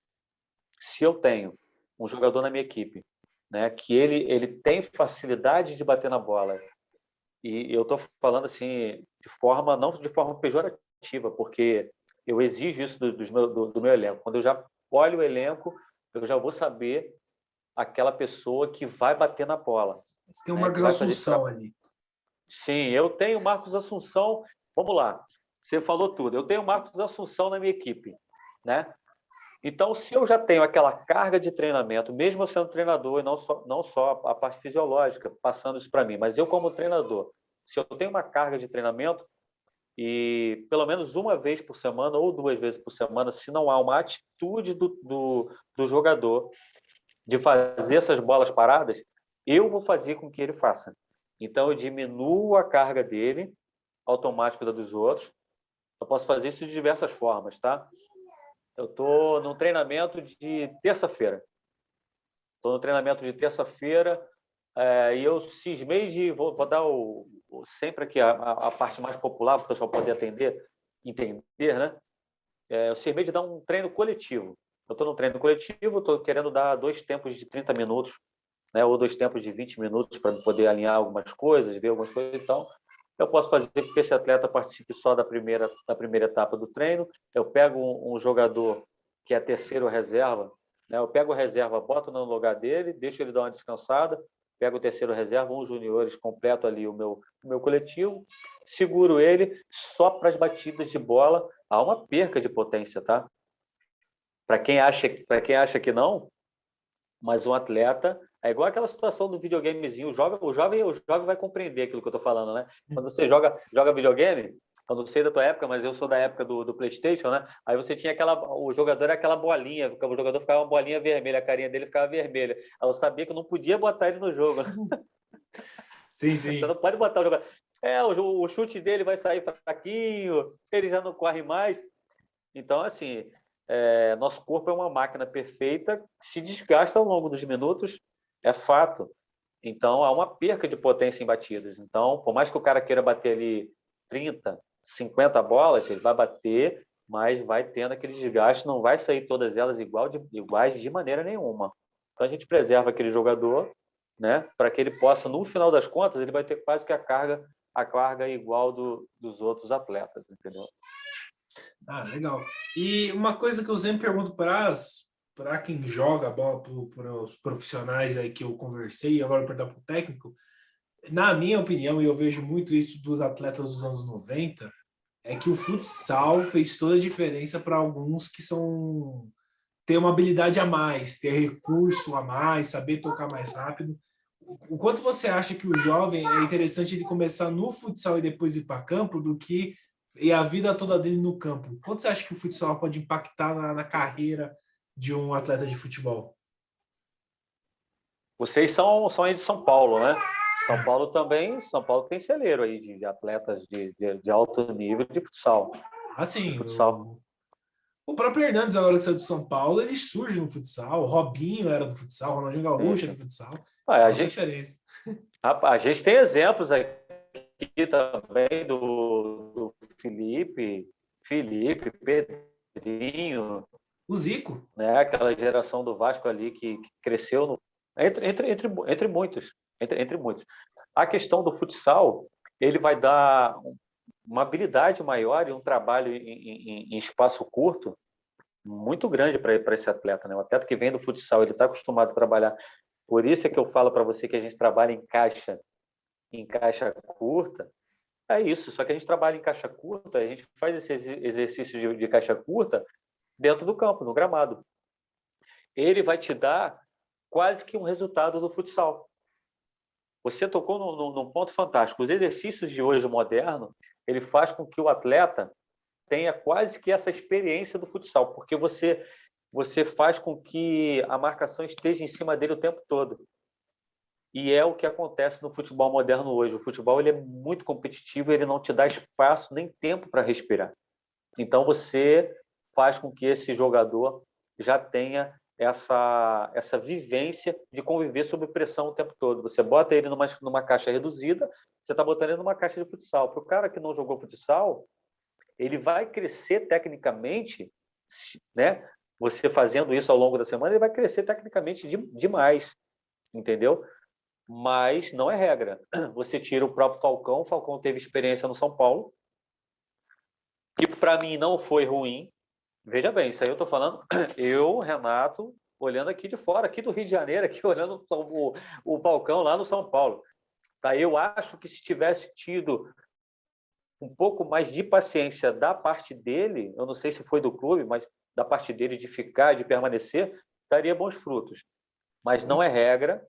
Se eu tenho um jogador na minha equipe, né, que ele tem facilidade de bater na bola, e eu estou falando assim não de forma pejorativa, porque eu exijo isso do meu elenco. Quando eu já olho o elenco, eu já vou saber aquela pessoa que vai bater na bola. Você tem o Né, Marcos Assunção ali. Sim, eu tenho o Marcos Assunção. Vamos lá, você falou tudo. Eu tenho o Marcos Assunção na minha equipe, né? Então, se eu já tenho aquela carga de treinamento, mesmo eu sendo treinador, e não só a parte fisiológica, passando isso para mim, mas eu como treinador, se eu tenho uma carga de treinamento, e pelo menos uma vez por semana ou 2 vezes por semana, se não há uma atitude do jogador de fazer essas bolas paradas, eu vou fazer com que ele faça. Então, eu diminuo a carga dele, automática da dos outros. Eu posso fazer isso de diversas formas, tá? Eu estou no treinamento de terça-feira. Estou no treinamento de terça-feira e eu cismei de... Vou dar sempre aqui a parte mais popular, para o pessoal poder entender, né? Eu cismei de dar um treino coletivo. Eu estou no treino coletivo, estou querendo dar 2 tempos de 30 minutos, né? Ou 2 tempos de 20 minutos para poder alinhar algumas coisas, ver algumas coisas e tal. Eu posso fazer com que esse atleta participe só da primeira etapa do treino. Eu pego um jogador que é terceiro reserva, né? Eu pego o reserva, boto no lugar dele, deixo ele dar uma descansada, pego o terceiro reserva, uns juniores, completo ali o meu coletivo, seguro ele só para as batidas de bola. Há uma perca de potência, tá? Para quem acha que não, mas um atleta é igual aquela situação do videogamezinho. O jovem vai compreender aquilo que eu estou falando, né? Quando você joga videogame, eu não sei da tua época, mas eu sou da época do PlayStation, né? Aí você tinha o jogador era aquela bolinha, o jogador ficava uma bolinha vermelha, a carinha dele ficava vermelha. Aí eu sabia que eu não podia botar ele no jogo. Sim, Você sim. não pode botar o jogador. O chute dele vai sair fraquinho, ele já não corre mais. Então, assim, nosso corpo é uma máquina perfeita que se desgasta ao longo dos minutos, é fato. Então, há uma perca de potência em batidas. Então, por mais que o cara queira bater ali 30, 50 bolas, ele vai bater, mas vai tendo aquele desgaste, não vai sair todas elas iguais de maneira nenhuma. Então, a gente preserva aquele jogador, né, para que ele possa, no final das contas, ele vai ter quase que a carga igual dos outros atletas, entendeu? Ah, legal. E uma coisa que eu sempre pergunto para quem joga a bola, para os profissionais aí que eu conversei, e agora para o técnico, na minha opinião, e eu vejo muito isso dos atletas dos anos 90, é que o futsal fez toda a diferença para alguns que são ter uma habilidade a mais, ter recurso a mais, saber tocar mais rápido. O quanto você acha que o jovem é interessante ele começar no futsal e depois ir para campo do que e a vida toda dele no campo? Quanto você acha que o futsal pode impactar na carreira de um atleta de futebol? Vocês são aí de São Paulo, né? São Paulo tem celeiro aí de atletas de alto nível de futsal. Assim, Futsal. o próprio Hernandes, agora que saiu de São Paulo, ele surge no futsal. O Robinho era do futsal, o Ronaldinho Sim, Gaúcho era sim. do futsal. Ah, São as referências. a gente tem exemplos aqui também do Felipe, Pedrinho, O Zico. né? Aquela geração do Vasco ali que cresceu entre muitos, entre muitos. A questão do futsal, ele vai dar uma habilidade maior e um trabalho em espaço curto muito grande para esse atleta, né? O atleta que vem do futsal, ele está acostumado a trabalhar. Por isso é que eu falo para você que a gente trabalha em caixa curta. É isso, só que a gente trabalha em caixa curta, a gente faz esse exercício de caixa curta dentro do campo, no gramado. Ele vai te dar quase que um resultado do futsal. Você tocou num ponto fantástico. Os exercícios de hoje moderno, ele faz com que o atleta tenha quase que essa experiência do futsal, porque você faz com que a marcação esteja em cima dele o tempo todo. E é o que acontece no futebol moderno hoje. O futebol ele é muito competitivo, ele não te dá espaço nem tempo para respirar. Então você faz com que esse jogador já tenha essa vivência de conviver sob pressão o tempo todo. Você bota ele numa caixa reduzida, você está botando ele numa caixa de futsal. Para o cara que não jogou futsal, ele vai crescer tecnicamente, né? Você fazendo isso ao longo da semana, ele vai crescer tecnicamente demais, entendeu? Mas não é regra. Você tira o próprio Falcão, o Falcão teve experiência no São Paulo, que para mim não foi ruim. Veja bem, isso aí eu estou falando, eu, Renato, olhando aqui de fora, aqui do Rio de Janeiro, aqui olhando o Falcão lá no São Paulo. Tá? Eu acho que se tivesse tido um pouco mais de paciência da parte dele, eu não sei se foi do clube, mas da parte dele de ficar, de permanecer, daria bons frutos. Mas não é regra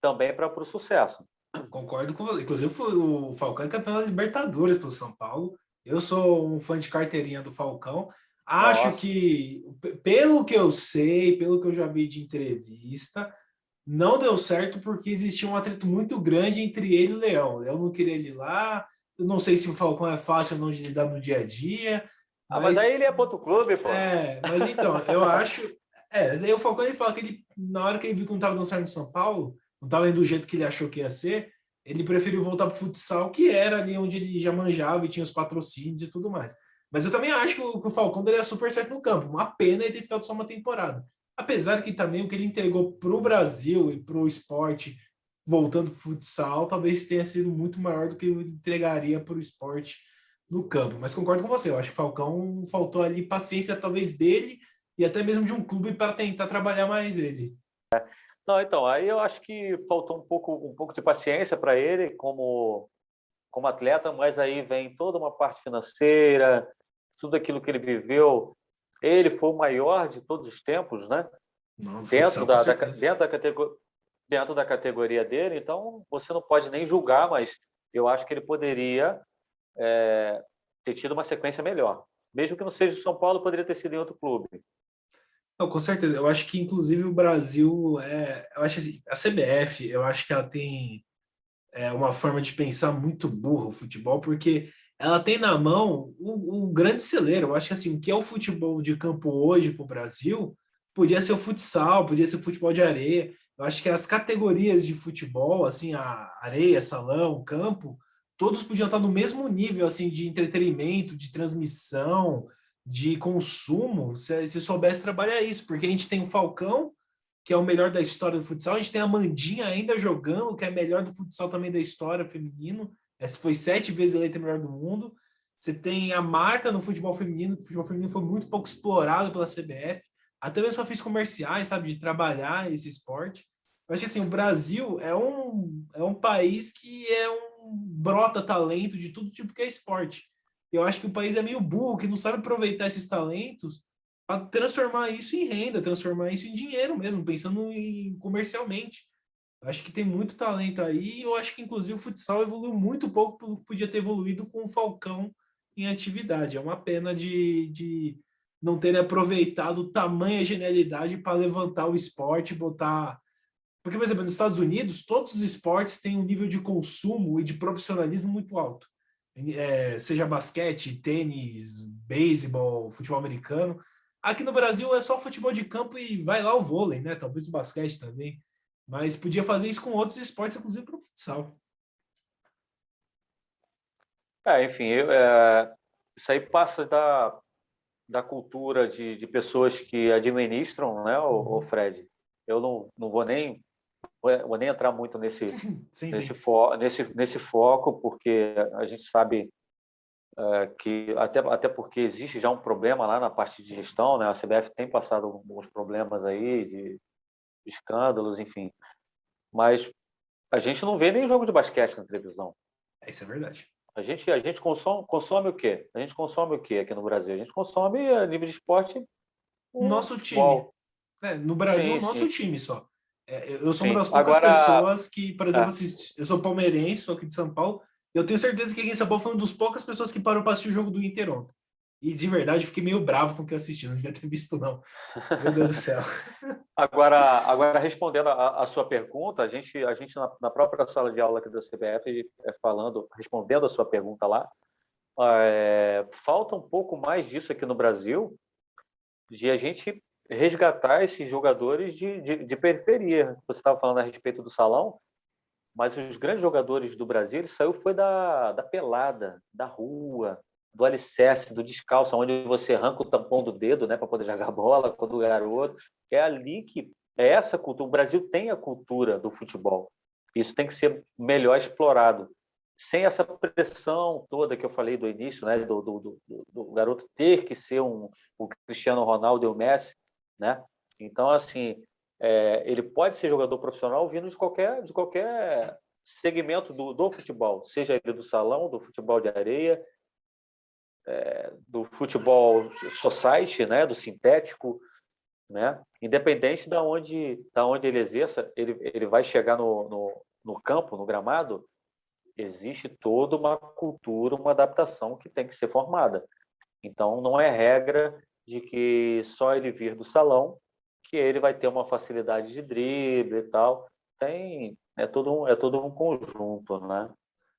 também para o sucesso. Concordo com você. Inclusive, o Falcão é campeão da Libertadores para o São Paulo. Eu sou um fã de carteirinha do Falcão. Acho Nossa. que, pelo que eu sei, pelo que eu já vi de entrevista, não deu certo porque existia um atrito muito grande entre ele e o Leão. O Leão não queria ele lá. Eu não sei se o Falcão é fácil ou não de lidar no dia a dia. Mas Mas, aí ele é para outro clube, pô. mas então, eu acho. Daí o Falcão ele fala que ele, na hora que ele viu que não estava dando certo no São Paulo, não estava indo do jeito que ele achou que ia ser, ele preferiu voltar para o futsal, que era ali onde ele já manjava e tinha os patrocínios e tudo mais. Mas eu também acho que o Falcão daria super certo no campo. Uma pena ele ter ficado só uma temporada. Apesar que também o que ele entregou para o Brasil e para o esporte, voltando para o futsal, talvez tenha sido muito maior do que ele entregaria para o esporte no campo. Mas concordo com você, eu acho que o Falcão faltou ali paciência, talvez dele e até mesmo de um clube para tentar trabalhar mais ele. Não, então, aí eu acho que faltou um pouco de paciência para ele como atleta, mas aí vem toda uma parte financeira, tudo aquilo que ele viveu. Ele foi o maior de todos os tempos, né? Não, Dentro futsal, com da, da, certeza. dentro da, dentro da categoria dele, então você não pode nem julgar, mas eu acho que ele poderia ter tido uma sequência melhor. Mesmo que não seja o São Paulo, poderia ter sido em outro clube. Não, com certeza. Eu acho que, inclusive, o Brasil, eu acho assim, a CBF, eu acho que ela tem uma forma de pensar muito burra o futebol, porque ela tem na mão o grande celeiro. Eu acho que, assim, o que é o futebol de campo hoje para o Brasil, podia ser o futsal, podia ser o futebol de areia. Eu acho que as categorias de futebol, assim, a areia, salão, campo, todos podiam estar no mesmo nível, assim, de entretenimento, de transmissão, de consumo, se soubesse trabalhar isso, porque a gente tem o Falcão, que é o melhor da história do futsal, a gente tem a Mandinha ainda jogando, que é a melhor do futsal também da história feminino, essa foi 7 vezes eleita a melhor do mundo. Você tem a Marta no futebol feminino, que o futebol feminino foi muito pouco explorado pela CBF, até mesmo para fins comerciais, sabe, de trabalhar esse esporte. Eu acho que assim, o Brasil é um país que brota talento de todo tipo que é esporte. Eu acho que o país é meio burro, que não sabe aproveitar esses talentos para transformar isso em renda, transformar isso em dinheiro mesmo, pensando em comercialmente. Eu acho que tem muito talento aí e eu acho que inclusive o futsal evoluiu muito pouco pelo que podia ter evoluído com o Falcão em atividade. É uma pena de não ter aproveitado tamanha genialidade para levantar o esporte, botar. Porque, por exemplo, nos Estados Unidos, todos os esportes têm um nível de consumo e de profissionalismo muito alto. Seja basquete, tênis, beisebol, futebol americano. Aqui no Brasil é só futebol de campo e vai lá o vôlei, né? Talvez o basquete também. Mas podia fazer isso com outros esportes, inclusive para o futsal. Enfim, isso aí passa da cultura de pessoas que administram, né, o Fred? Eu não vou nem entrar muito Sim, sim. nesse foco, porque a gente sabe que até porque existe já um problema lá na parte de gestão, né? A CBF tem passado alguns problemas aí de escândalos, enfim. Mas a gente não vê nem jogo de basquete na televisão. Isso é verdade. A gente consome o quê? A gente consome o quê aqui no Brasil? A gente consome, a nível de esporte, o Nosso time. futebol. No Brasil, é o Sim, nosso sim, time só. Eu sou uma sim. das poucas Agora, pessoas que, por exemplo, é, eu sou palmeirense, sou aqui de São Paulo. Eu tenho certeza que aqui em São Paulo foi uma das poucas pessoas que parou para assistir o jogo do Inter ontem. E de verdade, eu fiquei meio bravo com o que eu assisti. Não devia ter visto, não. Meu Deus do céu. agora respondendo a sua pergunta, a gente na própria sala de aula aqui da CBF, respondendo a sua pergunta lá, falta um pouco mais disso aqui no Brasil, de a gente resgatar esses jogadores de periferia. Você estava falando a respeito do salão, mas os grandes jogadores do Brasil, ele saiu foi da pelada, da rua, do alicerce, do descalço, onde você arranca o tampão do dedo, né, para poder jogar bola quando o garoto. É ali que é essa cultura. O Brasil tem a cultura do futebol. Isso tem que ser melhor explorado. Sem essa pressão toda que eu falei do início, né, do garoto ter que ser o Cristiano Ronaldo e o Messi, né? Então, assim, ele pode ser jogador profissional vindo de qualquer segmento do futebol, seja ele do salão, do futebol de areia, do futebol society, né, do sintético, né? Independente da onde ele exerça, ele vai chegar no campo, no gramado, existe toda uma cultura, uma adaptação que tem que ser formada. Então, não é regra de que só ele vir do salão que ele vai ter uma facilidade de drible e tal. É todo um conjunto, né?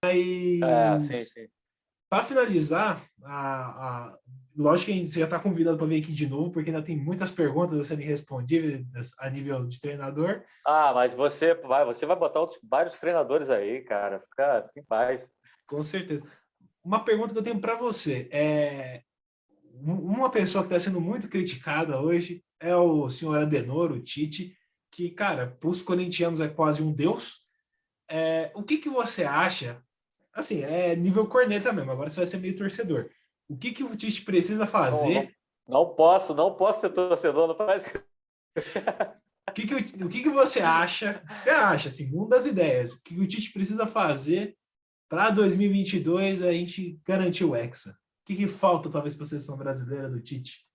Sim, Mas, sim. para finalizar, lógico que você já está convidado para vir aqui de novo, porque ainda tem muitas perguntas a serem respondidas a nível de treinador. Mas você vai botar vários treinadores aí, cara. Fica em paz. Com certeza. Uma pergunta que eu tenho para você é: uma pessoa que está sendo muito criticada hoje é o senhor Adenor, o Tite, que, cara, para os corintianos é quase um deus. O que você acha? Assim, é nível corneta mesmo, agora você vai ser meio torcedor. O que o Tite precisa Não, não, fazer? não posso ser torcedor, não faz. O que você acha? Você acha, assim, uma das ideias, o que o Tite precisa fazer para 2022 a gente garantir o Hexa? O que falta, talvez, para a seleção brasileira do Tite?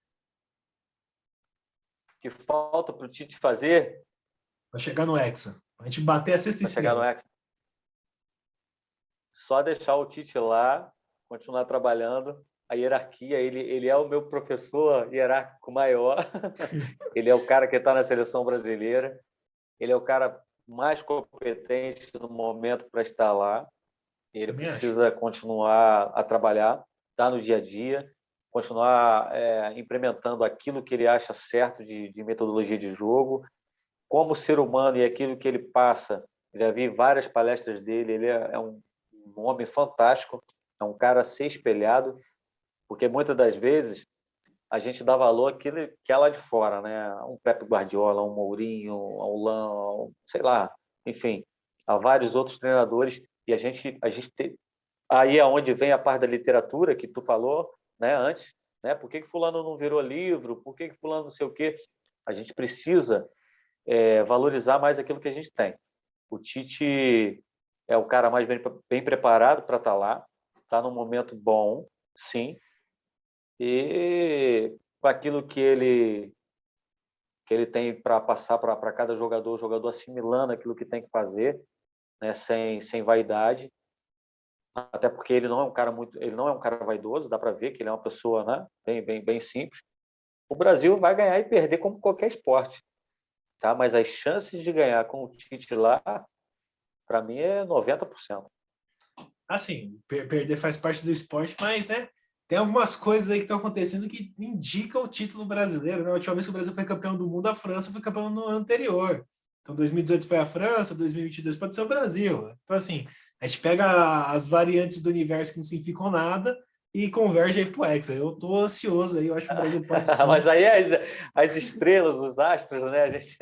Que falta para o Tite fazer Para chegar no Hexa, para a gente bater a sexta para chegar no estrela. Hexa? Só deixar o Tite lá, continuar trabalhando. A hierarquia, ele é o meu professor hierárquico maior. Ele é o cara que está na seleção brasileira. Ele é o cara mais competente no momento para estar lá. Ele Também acho. precisa continuar a trabalhar, estar no dia a dia, continuar implementando aquilo que ele acha certo de metodologia de jogo, como ser humano e aquilo que ele passa. Já vi várias palestras dele, ele é um homem fantástico, é um cara a ser espelhado, porque muitas das vezes a gente dá valor àquilo que é lá de fora, né? Um Pep Guardiola, um Mourinho, um Lan, sei lá, enfim, há vários outros treinadores e aí é onde vem a parte da literatura que tu falou, né, antes, né? Por que fulano não virou livro? Por que fulano não sei o quê? A gente precisa valorizar mais aquilo que a gente tem. O Tite é o cara mais bem preparado para estar lá, está num momento bom, sim, e com aquilo que ele tem para passar para cada jogador, o jogador assimilando aquilo que tem que fazer, né, sem vaidade, até porque ele não é um cara vaidoso, dá para ver que ele é uma pessoa, né, bem simples. O Brasil vai ganhar e perder como qualquer esporte, tá? Mas as chances de ganhar com o Tite lá, para mim é 90%. Assim, perder faz parte do esporte, mas, né, tem algumas coisas aí que estão acontecendo que indicam o título brasileiro, né? A última vez que o Brasil foi campeão do mundo, a França foi campeão no ano anterior. Então, 2018 foi a França, 2022 pode ser o Brasil. Então, assim, a gente pega as variantes do universo que não significam nada e converge aí pro Hexa. Eu tô ansioso aí, eu acho que o Brasil pode sim. Mas aí as estrelas, os astros, né? A gente...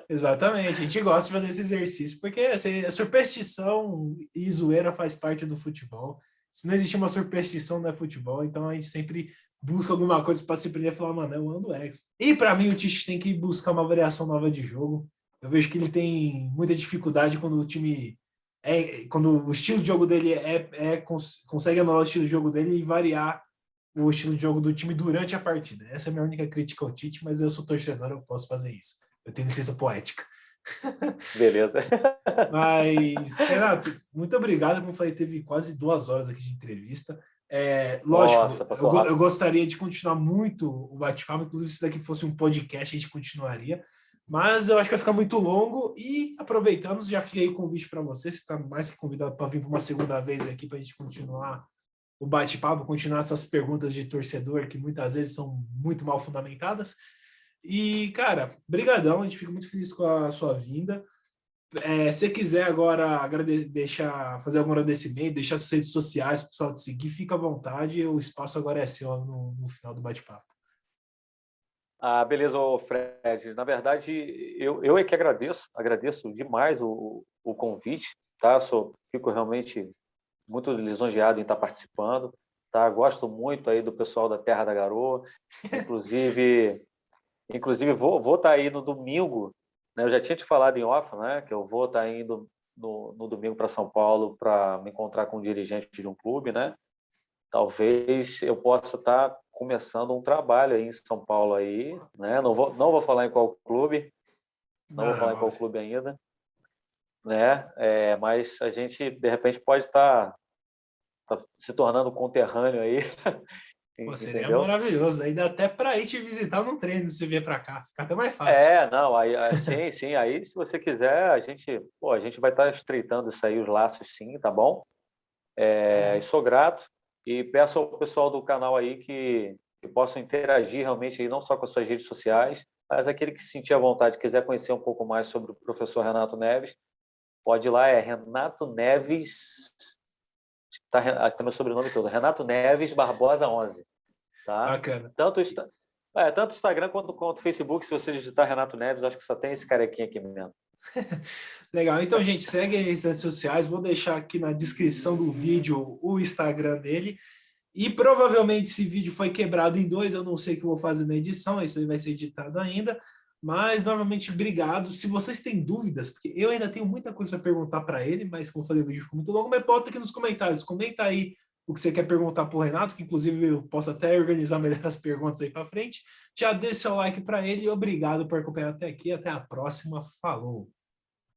Exatamente, a gente gosta de fazer esse exercício, porque assim, a superstição e zoeira faz parte do futebol. Se não existir uma superstição, não é futebol, então a gente sempre busca alguma coisa para se prender e falar, mano, eu ando ex. E para mim, o Tite tem que buscar uma variação nova de jogo. Eu vejo que ele tem muita dificuldade quando o time. Quando o estilo de jogo dele consegue anular o estilo de jogo dele e variar o estilo de jogo do time durante a partida. Essa é a minha única crítica ao Tite, mas eu sou torcedor, eu posso fazer isso. Eu tenho licença poética. Beleza. Mas, Renato, muito obrigado. Como eu falei, teve quase 2 horas aqui de entrevista. Lógico, Nossa, passou rápido. eu gostaria de continuar muito o bate-papo. Inclusive, se daqui fosse um podcast, a gente continuaria. Mas eu acho que vai ficar muito longo. E aproveitando, já fica aí o convite para você. Você está mais que convidado para vir para uma segunda vez aqui para a gente continuar o bate-papo, continuar essas perguntas de torcedor que muitas vezes são muito mal fundamentadas. E, cara, brigadão, a gente fica muito feliz com a sua vinda. Se quiser agora fazer algum agradecimento, deixar suas redes sociais para o pessoal te seguir, fica à vontade, o espaço agora é seu no final do bate-papo. Beleza, Fred. Na verdade, eu é que agradeço demais o convite, tá? Fico realmente muito lisonjeado em estar participando, tá? Gosto muito aí do pessoal da Terra da Garoa, inclusive vou estar aí no domingo, né? Eu já tinha te falado em off, né? Que eu vou estar indo no domingo para São Paulo para me encontrar com um dirigente de um clube, né? Talvez eu possa estar começando um trabalho aí em São Paulo aí, né? Não vou falar em qual clube, não vou falar em qual clube ainda, né? Mas a gente de repente pode estar se tornando conterrâneo aí, Pô, seria entendeu? maravilhoso. Ainda até para ir te visitar no treino se vier para cá. Fica até mais fácil. Não, sim, aí se você quiser, a gente vai estar estreitando isso aí, os laços sim, tá bom? E sou grato e peço ao pessoal do canal aí que possam interagir realmente aí, não só com as suas redes sociais, mas aquele que se sentir à vontade, quiser conhecer um pouco mais sobre o professor Renato Neves, pode ir lá, é Renato Neves, tá meu sobrenome todo, Renato Neves Barbosa 11, tá? Bacana. Tanto Instagram quanto Facebook, se você digitar Renato Neves, acho que só tem esse carequinha aqui mesmo. Legal. Então, gente, segue aí as redes sociais. Vou deixar aqui na descrição do vídeo o Instagram dele. E provavelmente esse vídeo foi quebrado em dois. Eu não sei o que eu vou fazer na edição. Isso aí vai ser editado ainda. Mas, novamente, obrigado. Se vocês têm dúvidas, porque eu ainda tenho muita coisa para perguntar para ele, mas como eu falei, o vídeo ficou muito longo, mas bota aqui nos comentários. Comenta aí o que você quer perguntar para o Renato, que inclusive eu posso até organizar melhor as perguntas aí para frente. Já dê seu like para ele e obrigado por acompanhar até aqui. Até a próxima. Falou!